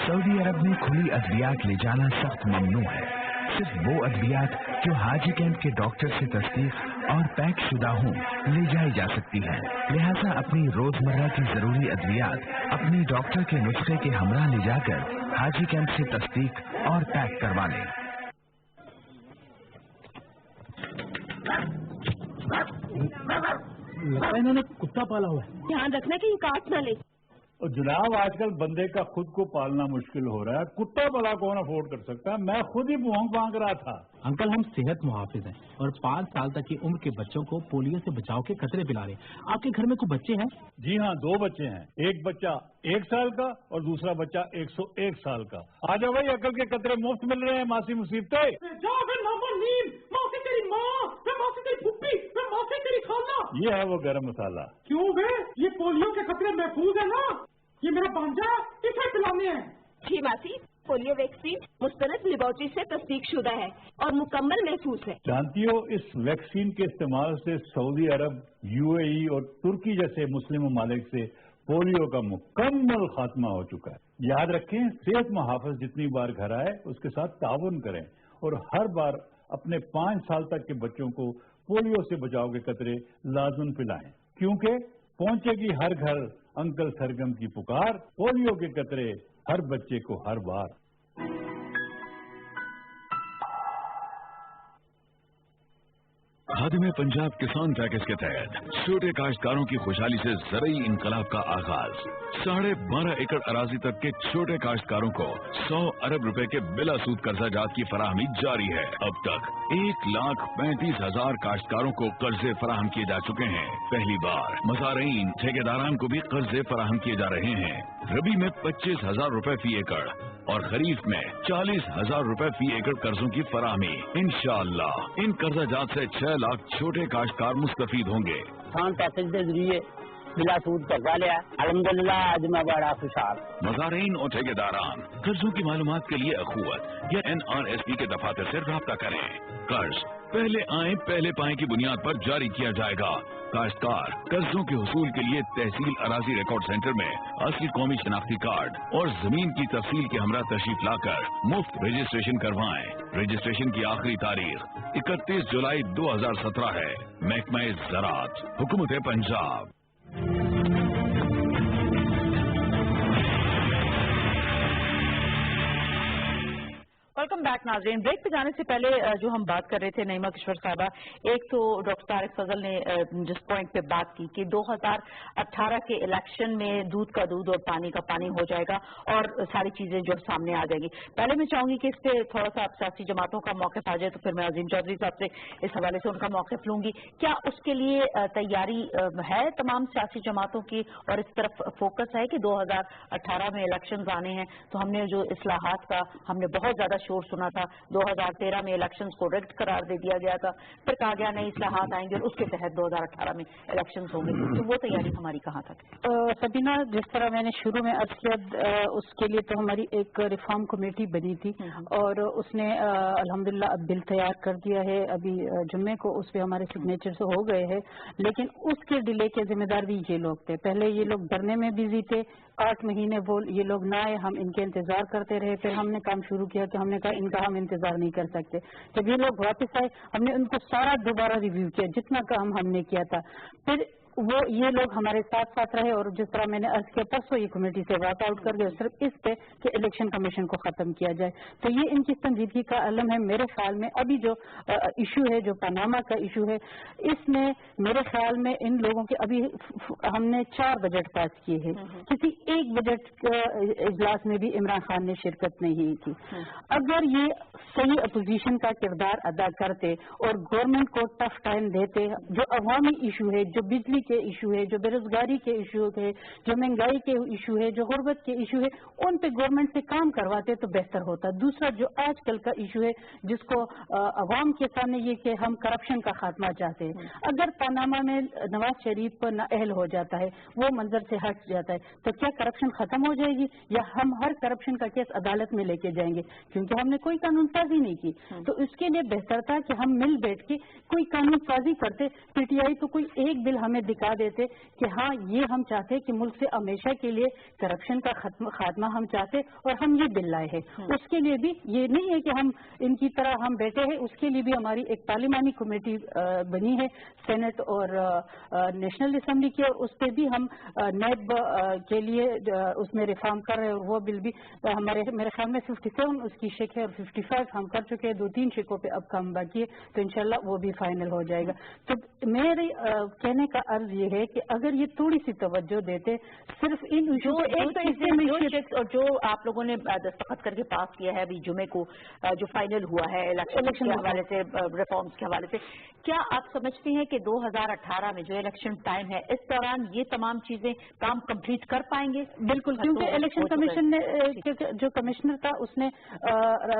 سعودی عرب میں کھلی ادویات لے جانا سخت ممنوع ہے، صرف وہ ادویات جو حاجی کیمپ کے ڈاکٹر سے تصدیق اور پیک شدہ ہوں لے جائی جا سکتی ہیں، لہذا اپنی روزمرہ کی ضروری ادویات اپنی ڈاکٹر کے نسخے کے ہمراہ لے جا کر حاجی کیمپ سے تصدیق اور پیک کروا لیں۔ لگتا ہے انہوں نے کتا پالا ہوا ہے، دھیان رکھنا کہ یہ کاٹ نہ لے۔ اور جناب آج کل بندے کا خود کو پالنا مشکل ہو رہا ہے، کتا بلا کون افورڈ کر سکتا ہے؟ میں خود ہی بھونک مانگ رہا تھا۔ انکل ہم صحت محافظ ہیں اور 5 سال تک کی عمر کے بچوں کو پولیو سے بچاؤ کے قطرے پلا رہے ہیں۔ آپ کے گھر میں کوئی بچے ہیں؟ جی ہاں، 2 بچے ہیں، ایک بچہ 1 سال کا اور دوسرا بچہ 101 سال کا۔ آ جاؤ بھائی، عقل کے قطرے مفت مل رہے ہیں، ماسی مصیبتیں۔ یہ ہے وہ گرم مسالہ۔ کیوں بے؟ یہ پولیو کے خطرے محفوظ ہے نا، یہ میرا بانجا اسے پلانے ہیں۔ جی ماسی، پولیو ویکسین مستند لیبارٹری سے تصدیق شدہ ہے اور مکمل محفوظ ہے۔ جانتی ہو اس ویکسین کے استعمال سے سعودی عرب، UAE اور ترکی جیسے مسلم ممالک سے پولیو کا مکمل خاتمہ ہو چکا ہے۔ یاد رکھیں، صحت محافظ جتنی بار گھر آئے اس کے ساتھ تعاون کریں اور ہر بار اپنے 5 سال تک کے بچوں کو پولیو سے بچاؤ کے قطرے لازم پلائیں، کیونکہ پہنچے گی ہر گھر انکل سرگم کی پکار، پولیو کے قطرے ہر بچے کو ہر بار۔ खादिम पंजाब किसान पैकेज के तहत छोटे काश्तकारों की खुशहाली से ज़रूरी इनकलाब का आगाज। 12.5 एकड़ अराजी तक के छोटे काश्तकारों को 100 अरब रुपए के बिला सूद कर्जा जात की फराहमी जारी है। अब तक 1,35,000 काश्तकारों को कर्जे फराहम किए जा चुके हैं। पहली बार मज़ारीन ठेकेदारान को भी कर्जे फराहम किए जा रहे हैं। रबी में 25,000 रुपए फी एकड़ और खरीफ में 40,000 रुपए फी एकड़ कर्जों की फराहमी। इंशाअल्लाह इन कर्जा जात से 6 लाख छोटे काश्तकार मुस्तफीद होंगे। किसान पैकेज के जरिए बिला सूद कर्जा लिया, अल्हम्दुलिल्लाह आज मैं बड़ा खुशहाल। मज़ारीन और ठेकेदारान कर्जों की मालूमात के लिए अखुवत या NRSP के दफातर से राब्ता करें। कर्ज पहले आए पहले पाए की बुनियाद पर जारी किया जाएगा। काश्तकार कर्जों के हुसूल के लिए तहसील अराजी रिकॉर्ड सेंटर में असली कौमी शनाख्ती कार्ड और जमीन की तफसील के हमरा तशरीफ लाकर मुफ्त रजिस्ट्रेशन करवाएं। रजिस्ट्रेशन की आखिरी तारीख 31 जुलाई 2017 है। महकमा ज़राअत, हुकूमत पंजाब। वेलकम बैक नाज़रीन। ब्रेक पे जाने से पहले जो हम बात कर रहे थे नईमा किश्वर साहबा, एक तो डॉक्टर तारिक फजल ने जिस पॉइंट पे बात की कि 2018 के इलेक्शन में दूध का दूध और पानी का पानी हो जाएगा और सारी चीजें जो सामने आ जाएंगी। पहले मैं चाहूंगी कि इस पे थोड़ा सा सियासी जमातों का मौक़िफ़ आ जाए, तो फिर मैं अजीम चौधरी साहब से इस हवाले से उनका मौक़िफ़ लूंगी। क्या उसके लिए तैयारी है तमाम सियासी जमातों की और इस तरफ फोकस है कि 2018 में इलेक्शन आने हैं, तो हमने जो इस्लाहात का हमने बहुत ज्यादा शोर सुना था। 2013 में इलेक्शंस को रिग्ड करार दे दिया गया था, फिर कहा गया नहीं इस्लाहात आएंगे और उसके तहत 2018 में इलेक्शंस होंगे। तो वो तैयारी हमारी कहाँ तक है? सबीना, जिस तरह मैंने शुरू में अर्ज किया, उसके लिए तो हमारी एक रिफॉर्म कमेटी बनी थी और उसने अल्हम्दुलिल्लाह अब बिल तैयार कर दिया है। अभी जुम्मे को उस पर हमारे सिग्नेचर्स हो गए हैं, लेकिन उसके डिले के जिम्मेदार भी ये लोग थे। पहले ये लोग धरने में बिजी थे, 8 महीने ये लोग ना आए, हम इनके इंतजार करते रहे। फिर हमने काम शुरू किया कि हमने कहा इनका हम इंतजार नहीं कर सकते। जब ये लोग वापस आए, हमने उनको सारा दोबारा रिव्यू किया, जितना काम हमने किया था। फिर ये लोग हमारे साथ साथ रहे और जिस तरह मैंने अर्ज किया परसों ये कमेटी से वॉकआउट कर गए सिर्फ इस पे कि इलेक्शन कमीशन को खत्म किया जाए। तो ये इनकी संजीदगी का अलम है। मेरे ख्याल में अभी जो इशू है, जो पनामा का इशू है, इसमें मेरे ख्याल में इन लोगों के अभी हमने 4 बजट पास किए हैं, किसी एक बजट इजलास में भी इमरान खान ने शिरकत नहीं की। अगर ये सही अपोजिशन का किरदार अदा करते और गवर्नमेंट को टफ टाइम देते, जो अवामी इशू है, जो बिजली के इशू है, जो बेरोजगारी के इशू है, जो महंगाई के इशू है, जो गुर्बत के इशू है, उन पे गवर्नमेंट से काम करवाते तो बेहतर होता। दूसरा जो आजकल का इशू है जिसको अवाम के सामने ये कि हम करप्शन का खात्मा चाहते हैं, अगर पनामा में नवाज शरीफ पर नाअहल हो जाता है, वो मंजर से हट जाता है, तो क्या करप्शन खत्म हो जाएगी या हम हर करप्शन का केस अदालत में लेके जाएंगे? क्योंकि हमने कोई कानून साजी नहीं की। तो इसके लिए बेहतर था कि हम मिल बैठ के कोई कानून साजी करते। पीटीआई तो कोई एक बिल हमें दिखा देते कि हाँ ये हम चाहते कि मुल्क से हमेशा के लिए करप्शन का खात्मा हम चाहते और हम ये बिल लाए हैं। उसके लिए भी ये नहीं है कि हम इनकी तरह हम बैठे हैं, उसके लिए भी हमारी एक पार्लिमानी कमेटी बनी है सेनेट और नेशनल असेंबली की, और उस पर भी हम नैब के लिए उसमें रिफॉर्म कर रहे हैं। और वो बिल भी मेरे ख्याल में 57 उसकी शिक है और 55 हम कर चुके हैं। 2-3 शिकों पे अब काम बाकी है, तो इंशाल्लाह वो भी फाइनल हो जाएगा। तो मेरे कहने का अर्ज ये है कि अगर ये थोड़ी सी तवज्जो देते सिर्फ इन जो जो आप लोगों ने दस्तखत करके पास किया है अभी जुमे को, जो फाइनल हुआ है इलेक्शन के हवाले से, रिफॉर्म्स के हवाले से, क्या आप समझते हैं कि 2018 में जो इलेक्शन टाइम है इस दौरान ये तमाम चीजें काम कंप्लीट कर पाएंगे? बिल्कुल, क्योंकि इलेक्शन कमीशन ने जो कमिश्नर था उसने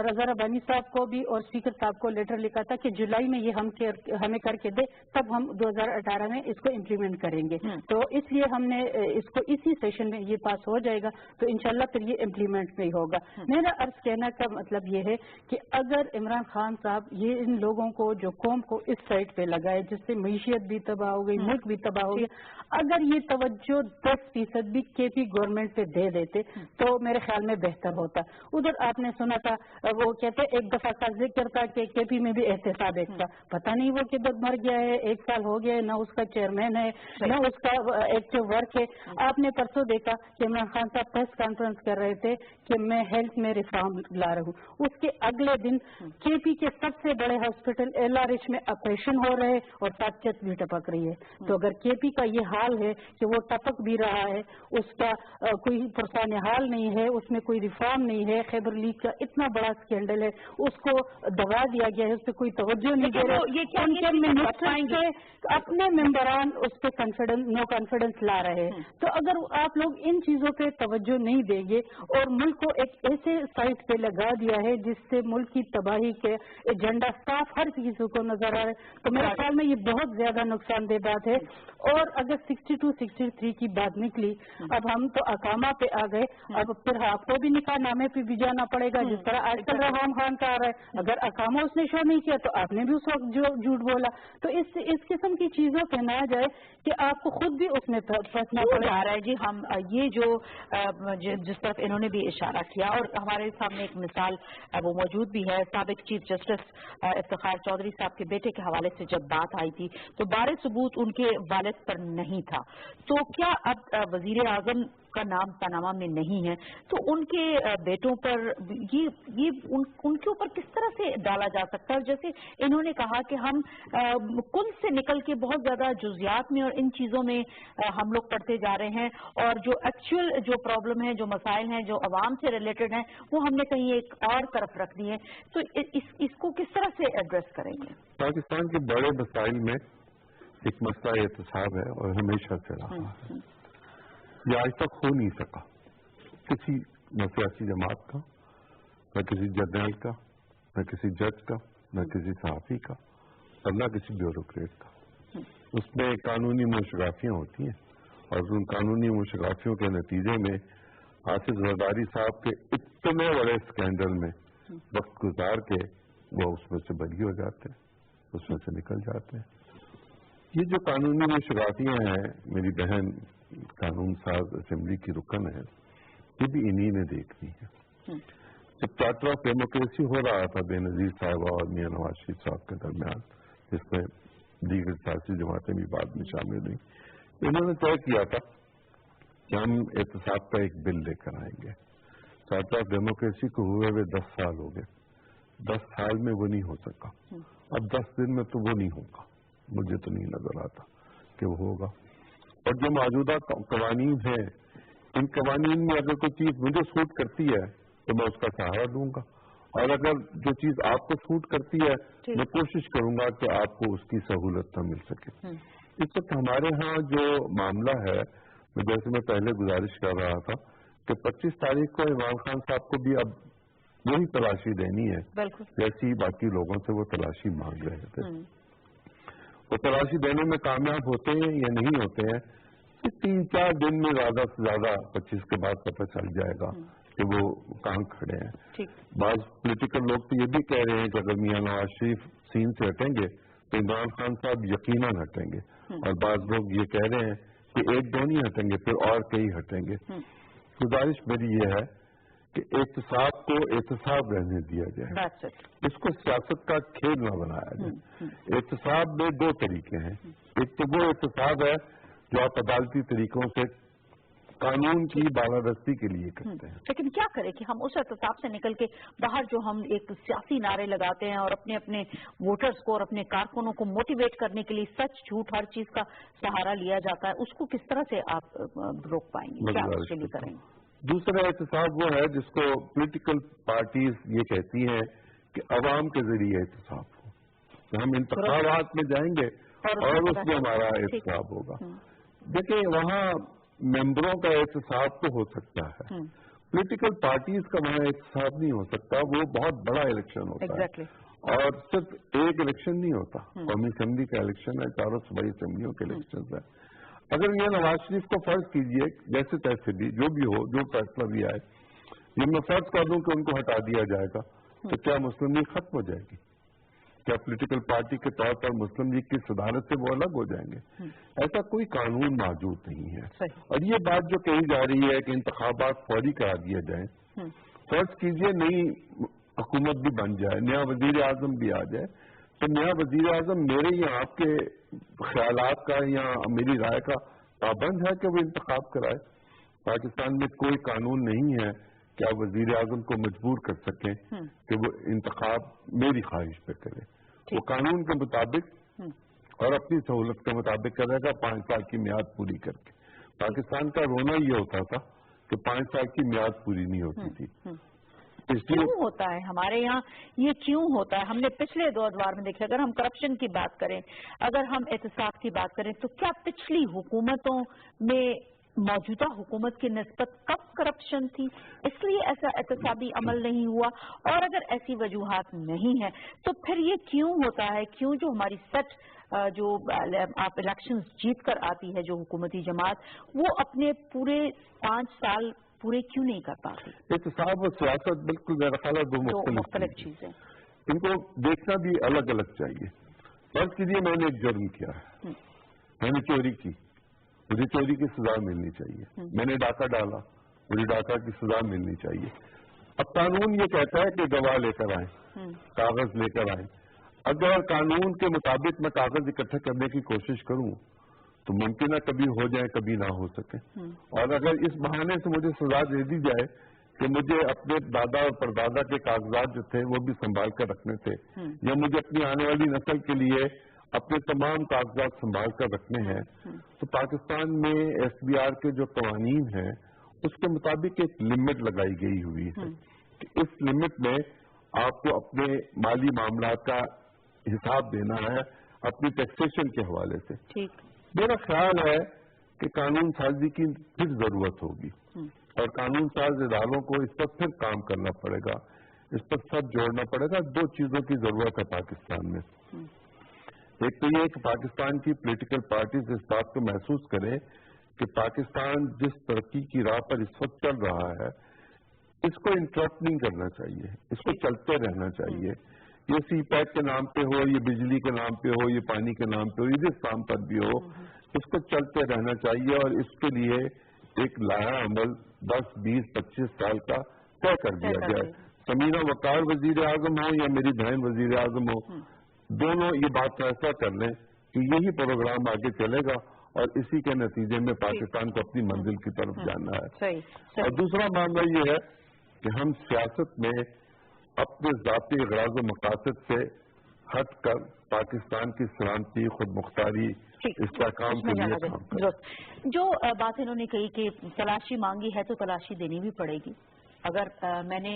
रजा रब्बानी साहब को भी और स्पीकर साहब को लेटर लिखा था कि जुलाई में ये हमें करके दे, तब हम 2018 में इसको इम्प्लीमेंट करेंगे। तो इसलिए हमने इसको इसी सेशन में ये पास हो जाएगा, तो इंशाल्लाह फिर ये इम्प्लीमेंट नहीं होगा। मेरा अर्ज कहना का मतलब ये है कि अगर इमरान खान साहब ये इन लोगों को, जो कौम को इस साइड पे लगाए जिससे मईशियत भी तबाह हो गई, मुल्क भी तबाह हो गया, अगर ये तवज्जो 10% भी केपी गवर्नमेंट पे दे देते तो मेरे ख्याल में बेहतर होता। उधर आपने सुना था वो कहते एक दफा का जिक्र था कि केपी में भी एहतसाब एक था, पता नहीं वो किधर मर गया है, 1 साल हो गया है, ना उसका चेयरमैन है है, न उसका एक्टिव वर्क है। आपने परसों देखा कि इमरान खान साहब प्रेस कॉन्फ्रेंस कर रहे थे कि मैं हेल्थ में रिफॉर्म ला रहा हूँ। उसके अगले दिन केपी के सबसे बड़े हॉस्पिटल LRH में ऑपरेशन हो रहे और साथ छत भी टपक रही है। तो अगर केपी का ये हाल है कि वो टपक भी रहा है, उसका कोई पुरसान हाल नहीं है, उसमें कोई रिफॉर्म नहीं है, खैबर लीग का इतना बड़ा स्कैंडल है, उसको दबा दिया गया है, उस पर कोई तवज्जो नहीं दे रहे, उनके मिनिस्टर से अपने मेंबरान उस पर नो कॉन्फिडेंस ला रहे हैं। तो अगर आप लोग इन चीजों पे तवज्जो नहीं देंगे और मुल्क को एक ऐसे साइट पे लगा दिया है जिससे मुल्क की तबाही के एजेंडा साफ हर किसी को नजर आ रहा है, तो मेरे ख्याल में ये बहुत ज्यादा नुकसानदेह बात है। और अगर 62, 63 की बात निकली, अब हम तो अकामा पे आ गए, अब फिर आपको भी निकाह नामे पे भी जाना पड़ेगा, जिस तरह आजकल रवान खान का आ रहा है। अगर अकामा उसने शो नहीं किया तो आपने भी उस वक्त जो झूठ बोला, तो इस किस्म की चीजों पे ना जाए कि आपको खुद भी उसमें फंसना पड़ रहा है। जी हम ये जो जिस तरफ इन्होंने भी इशारा किया, और हमारे सामने एक मिसाल वो मौजूद भी है, साबिक चीफ जस्टिस इफ्तिखार चौधरी साहब के बेटे के हवाले से जब बात आई थी तो बारे सबूत उनके वालिद पर नहीं था, तो क्या अब वजीर आजम का नाम पनामा में नहीं है तो उनके बेटों पर ये उनके ऊपर किस तरह से डाला जा सकता है? जैसे इन्होंने कहा कि हम कुल से निकल के बहुत ज्यादा जुजियात में और इन चीजों में हम लोग पढ़ते जा रहे हैं, और जो एक्चुअल जो प्रॉब्लम है, जो मसाइल हैं, जो अवाम से रिलेटेड हैं, वो हमने कहीं एक और तरफ रख दिए। तो इसको किस तरह से एड्रेस करेंगे? पाकिस्तान के बड़े मसाइल में एक मसला एहतसाब है और हमेशा से रहा है। ये आज तक हो नहीं सका किसी न सियासी जमात का, न किसी जर्नल का, न किसी जज का, न किसी सहाफी का, और न किसी ब्यूरोक्रेट का। उसमें कानूनी मुशराफियाँ होती हैं और उन कानूनी मुशराफियों के नतीजे में हाफिज जरदारी साहब के इतने बड़े स्कैंडल में वक्त गुजार के वो उसमें से बरी हो जाते हैं, उसमें से निकल जाते हैं। ये जो कानूनी मुशराफियाँ हैं, मेरी बहन कानून साज असेंबली की रुकन है, ये भी इन्हीं ने देखनी है। जब चार्टर ऑफ डेमोक्रेसी हो रहा था बेनजीर साहबा और मियां नवाज शरीफ साहब के दरमियान, जिसमें दीगर सियासी जमातें भी बाद में शामिल हुई, इन्होंने तय किया था कि हम एहतसाब का एक बिल लेकर आएंगे। चार्टर ऑफ डेमोक्रेसी को हुए हुए 10 साल हो गए, 10 साल में वो नहीं हो सका, अब 10 दिन में तो वो नहीं होगा, मुझे तो नहीं नजर आता कि वो होगा। और जो मौजूदा कवानीन है, इन कवानीन में अगर कोई चीज मुझे सूट करती है तो मैं उसका सहारा दूंगा, और अगर जो चीज आपको सूट करती है मैं कोशिश करूंगा कि आपको उसकी सहूलत न मिल सके। इस वक्त हमारे यहाँ जो मामला है, जैसे मैं पहले गुजारिश कर रहा था कि 25 तारीख को इमरान खान साहब को भी अब वही तलाशी देनी है जैसी बाकी लोगों से वो तलाशी मांग रहे थे। वो तलाशी देने में कामयाब होते हैं या नहीं होते हैं, 3-4 दिन में ज्यादा से ज्यादा 25 के बाद पता चल जाएगा कि वो कहाँ खड़े हैं। बाज पॉलिटिकल लोग तो ये भी कह रहे हैं कि अगर मियां नवाज शरीफ सीन से हटेंगे तो इमरान खान साहब यकीनन हटेंगे, और बाज लोग ये कह रहे हैं कि 1-2 नहीं हटेंगे, फिर और कई हटेंगे। गुजारिश मेरी ये है कि एहतसाब को एहतसाब रहने दिया जाए, इसको सियासत का खेल न बनाया जाए। एहतसाब में 2 तरीके हैं, एक तो वो एहतसाब है जो आप अदालती तरीकों से कानून की बालादस्ती के लिए करते हैं। लेकिन क्या करें कि हम उस एहतसाब से निकल के बाहर जो हम एक सियासी नारे लगाते हैं और अपने अपने वोटर्स को और अपने कारकुनों को मोटिवेट करने के लिए सच झूठ हर चीज का सहारा लिया जाता है, उसको किस तरह से आप रोक पाएंगे, क्या उसके लिए करेंगे? दूसरा एहतसाब वो है जिसको पॉलिटिकल पार्टीज ये कहती हैं कि अवाम के जरिए एहतसाब हो, तो हम इंतखाबात में जाएंगे और उसमें हमारा एहतसाब होगा। देखिए, वहाँ मेंबरों का एहतसाब तो हो सकता है, पॉलिटिकल पार्टीज का वहाँ एहतसाब नहीं हो सकता, वो बहुत बड़ा इलेक्शन होता है, और सिर्फ एक इलेक्शन नहीं होता, कौमी असेंबली का इलेक्शन है, 4 सूबाई असेंबलियों के इलेक्शन है। अगर ये नवाज शरीफ को फर्ज कीजिए जैसे तैसे भी जो भी हो, जो फैसला भी आए, ये मैं फर्ज कर दूं कि उनको हटा दिया जाएगा, तो क्या मुस्लिम लीग खत्म हो जाएगी? क्या पॉलिटिकल पार्टी के तौर पर मुस्लिम लीग की सदारत से वो अलग हो जाएंगे? ऐसा कोई कानून मौजूद नहीं है। और ये बात जो कही जा रही है कि इंतखाबात फौरी करा दिए जाए, फर्ज कीजिए नई हुकूमत भी बन जाए, नया वजीर आजम भी आ जाए, تو نیا وزیر اعظم میرے یا آپ کے خیالات کا یا میری رائے کا پابند ہے کہ وہ انتخاب کرائے؟ پاکستان میں کوئی قانون نہیں ہے کہ آپ وزیر اعظم کو مجبور کر سکیں کہ وہ انتخاب میری خواہش پہ کرے. وہ قانون کے مطابق اور اپنی سہولت کے مطابق کرے گا 5 سال کی میعاد پوری کر کے. پاکستان کا رونا یہ ہوتا تھا کہ 5 سال کی میعاد پوری نہیں ہوتی تھی. کیوں ہوتا ہے ہمارے یہاں یہ کیوں ہوتا ہے؟ ہم نے پچھلے 2 ادوار میں دیکھا، اگر ہم کرپشن کی بات کریں، اگر ہم احتساب کی بات کریں، تو کیا پچھلی حکومتوں میں موجودہ حکومت کی نسبت کم کرپشن تھی اس لیے ایسا احتسابی عمل نہیں ہوا؟ اور اگر ایسی وجوہات نہیں ہیں تو پھر یہ کیوں ہوتا ہے؟ کیوں جو ہماری سچ جو آپ الیکشن جیت کر آتی ہے جو حکومتی جماعت، وہ اپنے پورے 5 سال پورے کیوں نہیں کر پاتی؟ احتساب اور سیاست بالکل میرا خیال ہے دو مختلف چیزیں، ان کو دیکھنا بھی الگ الگ چاہیے. فرض کیجیے میں نے ایک جرم کیا ہے، میں نے چوری کی، مجھے چوری کی سزا ملنی چاہیے. میں نے ڈاکہ ڈالا، مجھے ڈاکہ کی سزا ملنی چاہیے. اب قانون یہ کہتا ہے کہ گواہ لے کر آئیں، کاغذ لے کر آئیں. اگر قانون کے مطابق میں کاغذ اکٹھا کرنے کی کوشش کروں تو ممکن ہے کبھی ہو جائے کبھی نہ ہو سکے. اور اگر اس بہانے سے مجھے سزا دے دی جائے کہ مجھے اپنے دادا اور پردادا کے کاغذات جو تھے وہ بھی سنبھال کر رکھنے تھے، یا مجھے اپنی آنے والی نسل کے لیے اپنے تمام کاغذات سنبھال کر رکھنے ہیں، تو پاکستان میں ایس بی آر کے جو قوانین ہیں اس کے مطابق ایک لمٹ لگائی گئی ہوئی ہے کہ اس لمٹ میں آپ کو اپنے مالی معاملات کا حساب دینا ہے اپنی ٹیکسیشن کے حوالے سے. میرا خیال ہے کہ قانون سازی کی پھر ضرورت ہوگی اور قانون ساز اداروں کو اس پر پھر کام کرنا پڑے گا، اس پر سب جوڑنا پڑے گا. 2 چیزوں کی ضرورت ہے پاکستان میں. ایک تو یہ کہ پاکستان کی پولیٹیکل پارٹیز اس بات کو محسوس کرے کہ پاکستان جس ترقی کی راہ پر اس وقت چل رہا ہے اس کو انٹرپٹ نہیں کرنا چاہیے، اس کو چلتے رہنا چاہیے. یہ سی پیک کے نام پہ ہو، یہ بجلی کے نام پہ ہو، یہ پانی کے نام پہ ہو، یہ جس کام پر بھی ہو، اس کو چلتے رہنا چاہیے. اور اس کے لیے ایک لائحہ عمل 10, 20, 25 سال کا طے کر دیا جائے. سمینہ وقار وزیر اعظم ہو یا میری بہن وزیر اعظم ہو، دونوں یہ بات فیصلہ کر لیں کہ یہی پروگرام آگے چلے گا اور اسی کے نتیجے میں پاکستان کو اپنی منزل کی طرف جانا ہے. اور دوسرا معاملہ یہ ہے کہ ہم سیاست میں اپنے ذاتی اغراض و مقاصد سے ہٹ کر پاکستان کی سلامتی، خود مختاری، استحکام کے لیے کام کریں. جو بات انہوں نے کہی کہ تلاشی مانگی ہے تو تلاشی دینی بھی پڑے گی. اگر میں نے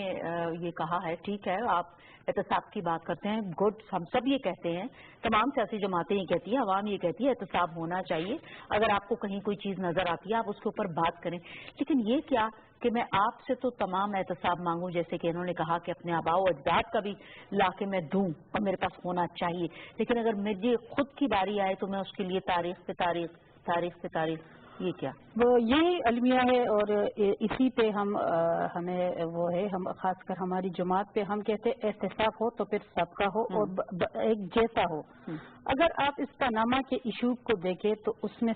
یہ کہا ہے ٹھیک ہے، آپ احتساب کی بات کرتے ہیں، گڈ، ہم سب یہ کہتے ہیں، تمام سیاسی جماعتیں یہ کہتی ہیں، عوام یہ کہتی ہے احتساب ہونا چاہیے. اگر آپ کو کہیں کوئی چیز نظر آتی ہے آپ اس کے اوپر بات کریں. لیکن یہ کیا کہ میں آپ سے تو تمام احتساب مانگوں، جیسے کہ انہوں نے کہا کہ اپنے آباء و اجداد کا بھی لا کے میں دوں اور میرے پاس ہونا چاہیے. لیکن اگر مجھے خود کی باری آئے تو میں اس کے لیے تاریخ پہ تاریخ یہ کیا؟ وہ یہی المیہ ہے اور اسی پہ ہمیں وہ ہے، ہم خاص کر ہماری جماعت پہ ہم کہتے ہیں احتساب ہو تو پھر سب کا ہو اور ایک جیسا ہو. اگر آپ اس پاناما کے ایشو کو دیکھیں تو اس میں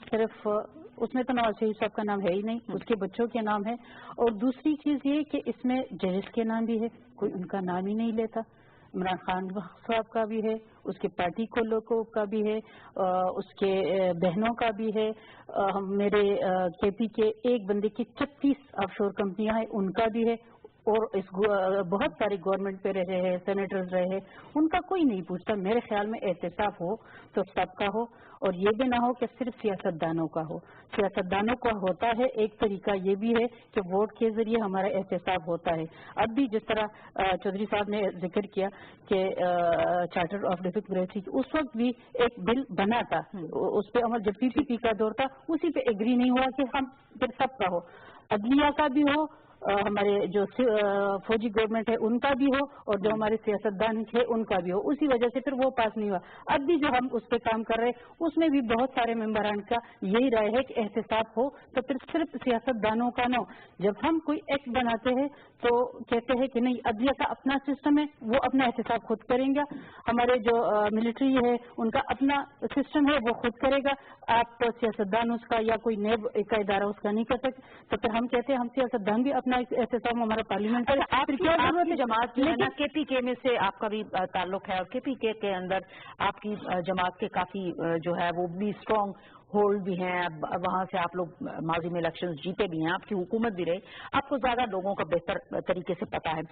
تو نواز شریف صاحب کا نام ہے ہی نہیں، اس کے بچوں کے نام ہے. اور دوسری چیز یہ کہ اس میں ججز کے نام بھی ہے، کوئی ان کا نام ہی نہیں لیتا. عمران خان صاحب کا بھی ہے، اس کے پارٹی کو لوگوں کا بھی ہے، اس کے بہنوں کا بھی ہے، میرے کے پی کے ایک بندے کی 36 آف شور کمپنیاں ہیں ان کا بھی ہے. اور بہت سارے گورنمنٹ پہ رہے ہیں، سینیٹرز رہے ہیں، ان کا کوئی نہیں پوچھتا. میرے خیال میں احتساب ہو تو سب کا ہو اور یہ بھی نہ ہو کہ صرف سیاستدانوں کا ہو. سیاستدانوں کا ہوتا ہے ایک طریقہ یہ بھی ہے کہ ووٹ کے ذریعے ہمارا احتساب ہوتا ہے. اب بھی جس طرح چودھری صاحب نے ذکر کیا کہ چارٹر آف ڈیموکریسی اس وقت بھی ایک بل بنا تھا، اس پہ عمل جب پی پی کا دور تھا اسی پہ ایگری نہیں ہوا کہ ہم پھر سب کا ہو، عدلیہ کا بھی ہو، ہمارے جو فوجی گورنمنٹ ہے ان کا بھی ہو اور جو ہمارے سیاستدان ہے ان کا بھی ہو. اسی وجہ سے پھر وہ پاس نہیں ہوا. اب بھی جو ہم اس پہ کام کر رہے ہیں اس میں بھی بہت سارے ممبران کا یہی رائے ہے کہ احتساب ہو تو پھر صرف سیاستدانوں کا نہ ہو. جب ہم کوئی ایکٹ بناتے ہیں تو کہتے ہیں کہ نہیں عدلیہ کا اپنا سسٹم ہے، وہ اپنا احتساب خود کریں گا، ہمارے جو ملٹری ہے ان کا اپنا سسٹم ہے وہ خود کرے گا، آپ سیاستدان اس کا یا کوئی نیب کا ادارہ اس کا نہیں کر سکتے. تو پھر ہم کہتے ہیں ہم سیاستدان بھی اپنا अपना एहतसाम हमारा पार्लियामेंट करे। आपकी जमात जो है ना KPK में से आपका भी ताल्लुक है और KPK के अंदर आपकी जमात के काफी जो है वो भी स्ट्रॉन्ग होल्ड भी हैं, वहां से आप लोग माजी में इलेक्शंस जीते भी हैं, आपकी हुकूमत भी रही, आपको ज्यादा लोगों का बेहतर तरीके से पता है।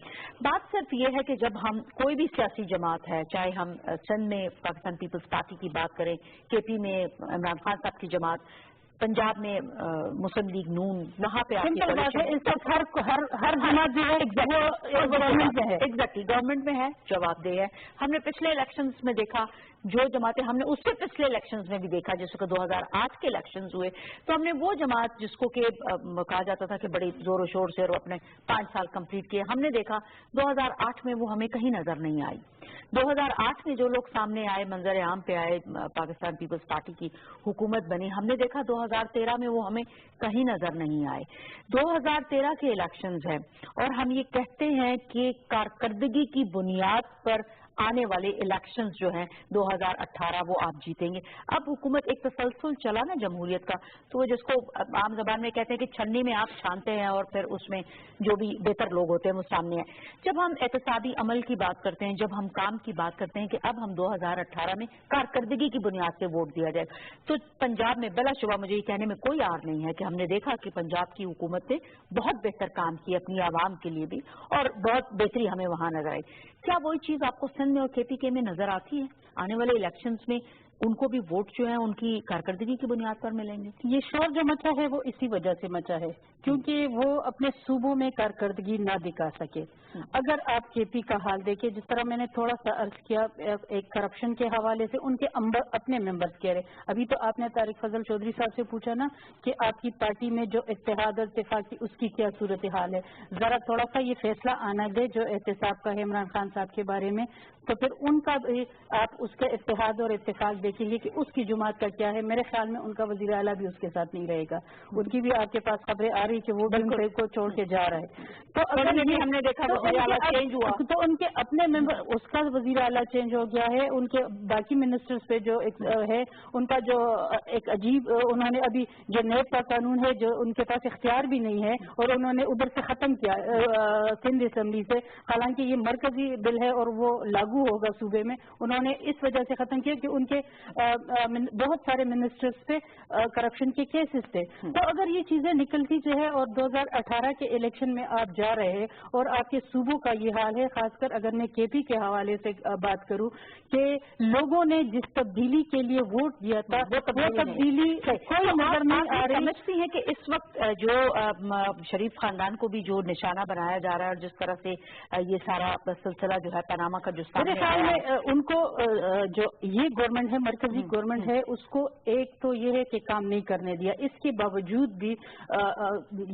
बात सिर्फ ये है कि जब हम कोई भी सियासी जमात है, चाहे हम सिंध में पाकिस्तान पीपल्स पार्टी की बात करें, KP में इमरान खान साहब की जमात, पंजाब में मुस्लिम लीग नून, वहाँ पे आपकी हर जमात जो है गवर्नमेंट में है, एग्जैक्टली गवर्नमेंट में है, जवाबदेह है। हमने पिछले इलेक्शंस में देखा जो जमातें, हमने उससे पिछले इलेक्शंस में भी देखा, जैसे कि 2008 के इलेक्शंस हुए तो हमने वो जमात जिसको कि कहा जाता था कि बड़ी जोरों शोर से और अपने 5 साल कंप्लीट किए, हमने देखा 2008 में वो हमें कहीं नजर नहीं आई। 2008 में जो लोग सामने आए, मंजर आम पे आए, पाकिस्तान पीपल्स पार्टी की हुकूमत बनी, हमने देखा 2013 में वो हमें कहीं नजर नहीं आए। 2013 के इलेक्शंस हैं और हम ये कहते हैं कि कारकर्दगी की बुनियाद पर आने वाले इलेक्शंस जो हैं 2018 वो आप जीतेंगे। अब हुकूमत एक तसलसल चला ना जमहूरियत का, तो वो जिसको आम जबान में कहते हैं कि छन्नी में आप छानते हैं और फिर उसमें जो भी बेहतर लोग होते हैं वो सामने आए। जब हम एहतसाबी अमल की बात करते हैं, जब हम काम की बात करते हैं कि अब हम 2018 में कारकर्दगी की बुनियाद से वोट दिया जाए, तो पंजाब में बिलाशुबा मुझे ये कहने में कोई आर नहीं है कि हमने देखा कि पंजाब की हुकूमत ने बहुत बेहतर काम किया अपनी आवाम के लिए भी और बहुत बेहतरी हमें वहां नजर आई। क्या वही चीज आपको सिंध में और KPK में नजर आती है? आने वाले इलेक्शंस में उनको भी वोट जो है उनकी कारकर्दगी की बुनियाद पर मिलेंगे? ये शोर जो मचा है वो इसी वजह से मचा है क्योंकि वो अपने सूबों में कारकर्दगी ना दिखा सके। अगर आप KP का हाल देखें, जिस तरह मैंने थोड़ा सा अर्ज किया एक करप्शन के हवाले से, उनके अपने मेंबर्स कह रहे, अभी तो आपने तारिक फजल चौधरी साहब से पूछा ना कि आपकी पार्टी में जो इत्तेहाद और इत्तेफाक की उसकी क्या सूरत हाल है, जरा थोड़ा सा ये फैसला आना दे जो एहतसाब का है इमरान खान साहब के बारे में, तो फिर उनका भी आप उसका इत्तेहाद और इत्तेफाक देखेंगे कि उसकी जुमात का क्या है। मेरे ख्याल में उनका वजीर आला भी उसके साथ नहीं रहेगा, उनकी भी आपके पास खबरें आ रही कि वो भी को छोड़ के जा रहा है। तो अगर हमने देखा वजीर आला चेंज हुआ तो उनके अपने मेंबर, उसका वजीर आला चेंज हो गया है, उनके बाकी मिनिस्टर्स पे जो है उनका जो एक अजीब, उन्होंने अभी जो नेब का कानून है जो उनके पास इख्तियार भी नहीं है और उन्होंने उधर से खत्म किया सिंध असम्बली से, हालांकि ये मरकजी बिल है और वो लागू होगा सूबे में, उन्होंने इस वजह से खत्म किया कि उनके बहुत सारे मिनिस्टर्स पे करप्शन के केसेस थे। तो अगर ये चीजें निकलती जो है और 2018 के इलेक्शन में आप जा रहे हैं और आपके सूबों का ये हाल है, खासकर अगर मैं KP के हवाले से बात करूं कि लोगों ने जिस तब्दीली के लिए वोट दिया था वो तब्दीली कोई नजर नहीं आ रही। समझती है कि इस वक्त जो शरीफ खानदान को भी जो निशाना बनाया जा रहा है और जिस तरह से ये सारा सिलसिला जो है पनामा का जो मेरे ख्याल में उनको जो ये गवर्नमेंट है, मरकजी गवर्नमेंट है, उसको एक तो ये है कि काम नहीं करने दिया, इसके बावजूद भी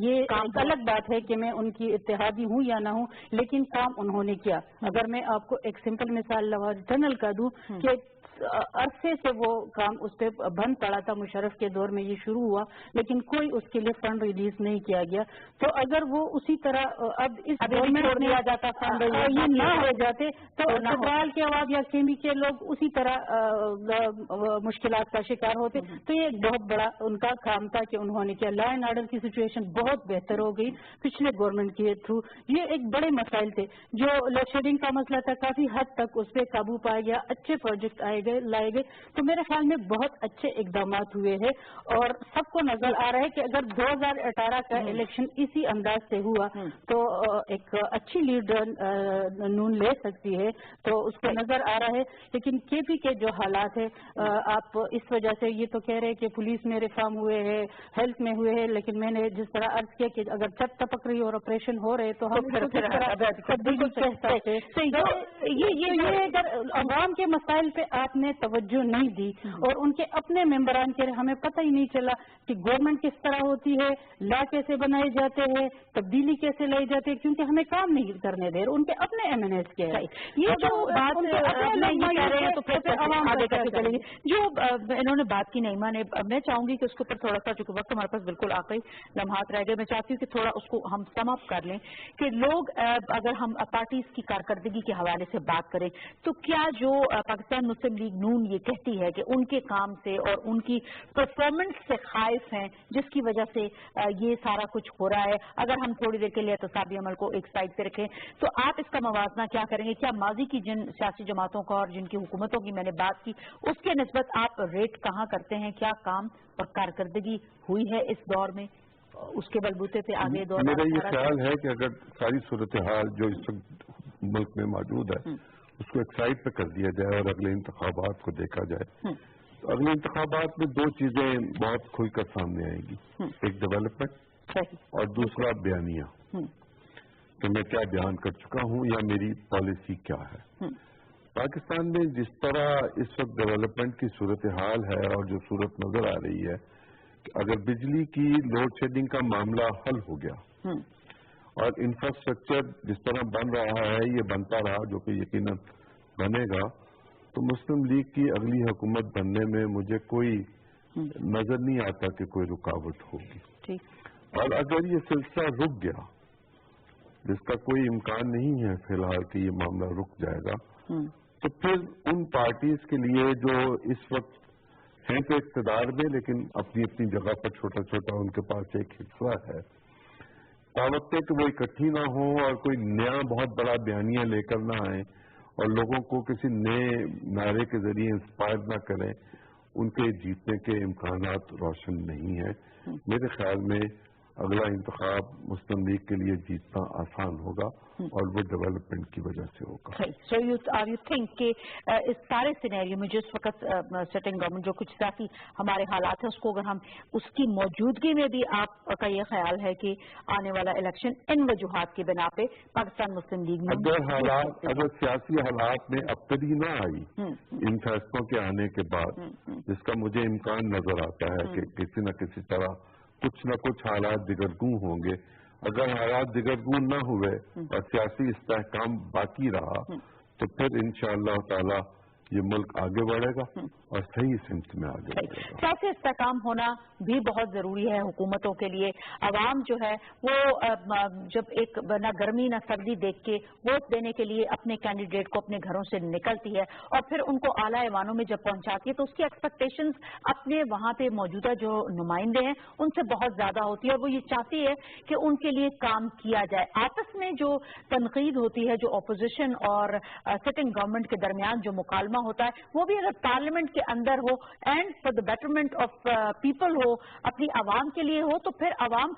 ये एक अलग बात है कि मैं उनकी इत्तेहादी हूँ या ना हूँ, लेकिन काम उन्होंने किया। अगर मैं आपको एक सिंपल मिसाल लवाज टनल का दूं कि अरसे से वो काम उस पर बंद पड़ा था, मुशर्रफ के दौर में ये शुरू हुआ लेकिन कोई उसके लिए फंड रिलीज नहीं किया गया। तो अगर वो उसी तरह अब इस दौर में दिया जाता फंड ये ना हो जाते तो ससुराल के आवाज या केंद्र के लोग उसी तरह मुश्किलात का शिकार होते। तो ये बहुत बड़ा उनका काम था कि उन्होंने किया। लॉ एंड ऑर्डर की सिचुएशन बहुत बेहतर हो गई पिछले गवर्नमेंट के थ्रू। ये एक बड़े मसाइल थे, जो लोड शेडिंग का मसला था काफी हद तक उस पर काबू पाया गया, अच्छे प्रोजेक्ट लाए गए। तो मेरे ख्याल में बहुत अच्छे इकदाम हुए हैं और सबको नजर आ रहा है कि अगर 2018 का इलेक्शन इसी अंदाज से हुआ तो एक अच्छी लीड नून ले सकती है, तो उसको नजर आ रहा है। लेकिन KP के जो हालात है, आप इस वजह से ये तो कह रहे हैं कि पुलिस में रिफॉर्म हुए हैं, हेल्थ में हुए हैं, लेकिन मैंने जिस तरह अर्ज किया कि अगर चट टपक रही और ऑपरेशन हो रहे तो हम बिल्कुल कह सकते हैं। ये अगर अवाम के मसाइल पे आपने तवज्जो नहीं दी और उनके अपने मेंबरान के हमें पता ही नहीं चला कि गवर्नमेंट किस तरह होती है, लॉ कैसे बनाए जाते हैं, तब्दीली कैसे लाई जाती है, क्योंकि हमें काम नहीं करने दे रहे उनके अपने MNAs के हैं। ये जो बात कह रहे हैं तो फिर चलेंगे जो इन्होंने बात की नईमा ने, मैं चाहूंगी कि उसके ऊपर थोड़ा सा, चूंकि वक्त हमारे पास बिल्कुल आखिरी लम्हात रह गए, मैं चाहती हूँ कि थोड़ा उसको हम सम अप कर लें कि लोग अगर हम पार्टीज की कारकर्दगी के हवाले से बात करें तो क्या जो पाकिस्तान मुस्लिम लीग लीग नून ये कहती है कि उनके काम से और उनकी परफॉर्मेंस से खाइफ हैं, जिसकी वजह से ये सारा कुछ हो रहा है। अगर हम थोड़ी देर के लिए एहतसाबी अमल को एक साइड पे रखें तो आप इसका मवाजना क्या करेंगे? क्या माजी की जिन सियासी जमातों का और जिनकी हुकूमतों की मैंने बात की उसके निस्बत आप रेट कहाँ करते हैं? क्या काम और कारकर्दगी हुई है इस दौर में, उसके बलबूते पे आगे दौर? मेरा ये ख्याल है कि अगर सारी सूरत हाल जो इस वक्त मुल्क में मौजूद है उसको एक साइड पे कर दिया जाए और अगले इंतखाबात को देखा जाए, तो अगले इंतखाबात में दो चीजें बहुत खुलकर सामने आएंगी, एक डेवलपमेंट और दूसरा बयानिया कि मैं क्या बयान कर चुका हूँ या मेरी पॉलिसी क्या है। पाकिस्तान में जिस तरह इस वक्त डेवलपमेंट की सूरत हाल है और जो सूरत नजर आ रही है कि अगर बिजली की लोड शेडिंग का मामला हल हो गया और इंफ्रास्ट्रक्चर जिस तरह बन रहा है ये बनता रहा, जो कि यकीनन बनेगा, तो मुस्लिम लीग की अगली हुकूमत बनने में मुझे कोई नजर नहीं आता कि कोई रुकावट होगी। और अगर ये सिलसिला रुक गया, जिसका कोई इम्कान नहीं है फिलहाल कि ये मामला रुक जाएगा, तो फिर उन पार्टीज के लिए जो इस वक्त हैं तो इक़्तिदार में लेकिन अपनी अपनी जगह पर छोटा छोटा उनके पास एक हिस्सा है, तावत है कि वो इकट्ठी ना हो और कोई नया बहुत बड़ा बयानिया लेकर ना आए और लोगों को किसी नए नारे के जरिए इंस्पायर ना करें, उनके जीतने के इम्कानात रोशन नहीं है। मेरे ख्याल में अगला इंतखाब मुस्लिम लीग के लिए जीतना आसान होगा और वो डेवलपमेंट की वजह से होगा। सो आर यू थिंक कि इस सारे सिनेरियो में जिस वक्त सेटिंग गवर्नमेंट जो कुछ साथी हमारे हालात है उसको अगर हम उसकी मौजूदगी में भी आपका ये ख्याल है कि आने वाला इलेक्शन इन वजूहात की बिना पे पाकिस्तान मुस्लिम लीग में अगर सियासी हालात में अबतरी ना आई इन फैसलों के आने के बाद, जिसका मुझे इम्कान नजर आता है कि किसी न किसी तरह कुछ न कुछ हालात दिगरगू होंगे, अगर हालात दिगरगू न हुए और सियासी इस्तेहकाम बाकी रहा तो फिर इंशाअल्लाह ताला ये मुल्क आगे बढ़ेगा और सही सिमत में आगे बढ़ेगा। सियासी इस्तेहकाम होना भी बहुत जरूरी है हुकूमतों के लिए। अवाम जो है वो जब एक न गर्मी न सर्दी देख के वोट देने के लिए अपने कैंडिडेट को अपने घरों से निकलती है और फिर उनको आला ऐवानों में जब पहुंचाती है तो उसकी एक्सपेक्टेशंस अपने वहां पे मौजूदा जो नुमाइंदे हैं उनसे बहुत ज्यादा होती है और वो ये चाहती है कि उनके लिए काम किया जाए। आपस में जो तनकीद होती है, जो अपोजिशन और सिटिंग गवर्नमेंट के दरमियान जो मुकालमा होता है, वो भी अगर पार्लियामेंट के अंदर हो and for the betterment of people हो, अपनी आवाम के लिए हो, तो फिर आवाम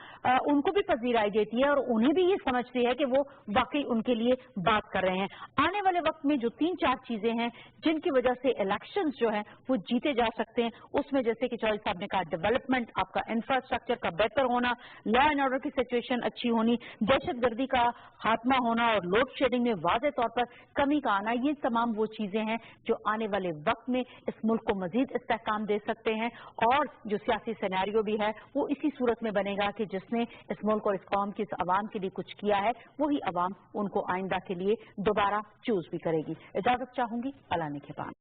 उनको भी पजीराई देती है और उन्हें भी ये समझती है कि वो वाकई उनके लिए बात कर रहे हैं। आने वाले वक्त में जो 3-4 चीजें हैं जिनकी वजह से इलेक्शंस जो हैं वो जीते जा सकते हैं, उसमें जैसे कि चौधरी साहब ने कहा डेवलपमेंट, आपका इंफ्रास्ट्रक्चर का बेहतर होना, लॉ एंड ऑर्डर की सिचुएशन अच्छी होनी, दहशतगर्दी का खात्मा होना और लोड शेडिंग में वाज़ेह तौर पर कमी का आना, ये तमाम वो चीजें हैं जो आने वाले वक्त में इस मुल्क को मजीद इस्तेहकाम दे सकते हैं। और जो सियासी सिनेरियो भी है वो इसी सूरत में बनेगा कि जिसने इस मुल्क और इस कौम की, इस अवाम के लिए कुछ किया है, वही अवाम उनको आइंदा के लिए दोबारा चूज भी करेगी। इजाजत चाहूंगी, अल्लाह ने के बाद।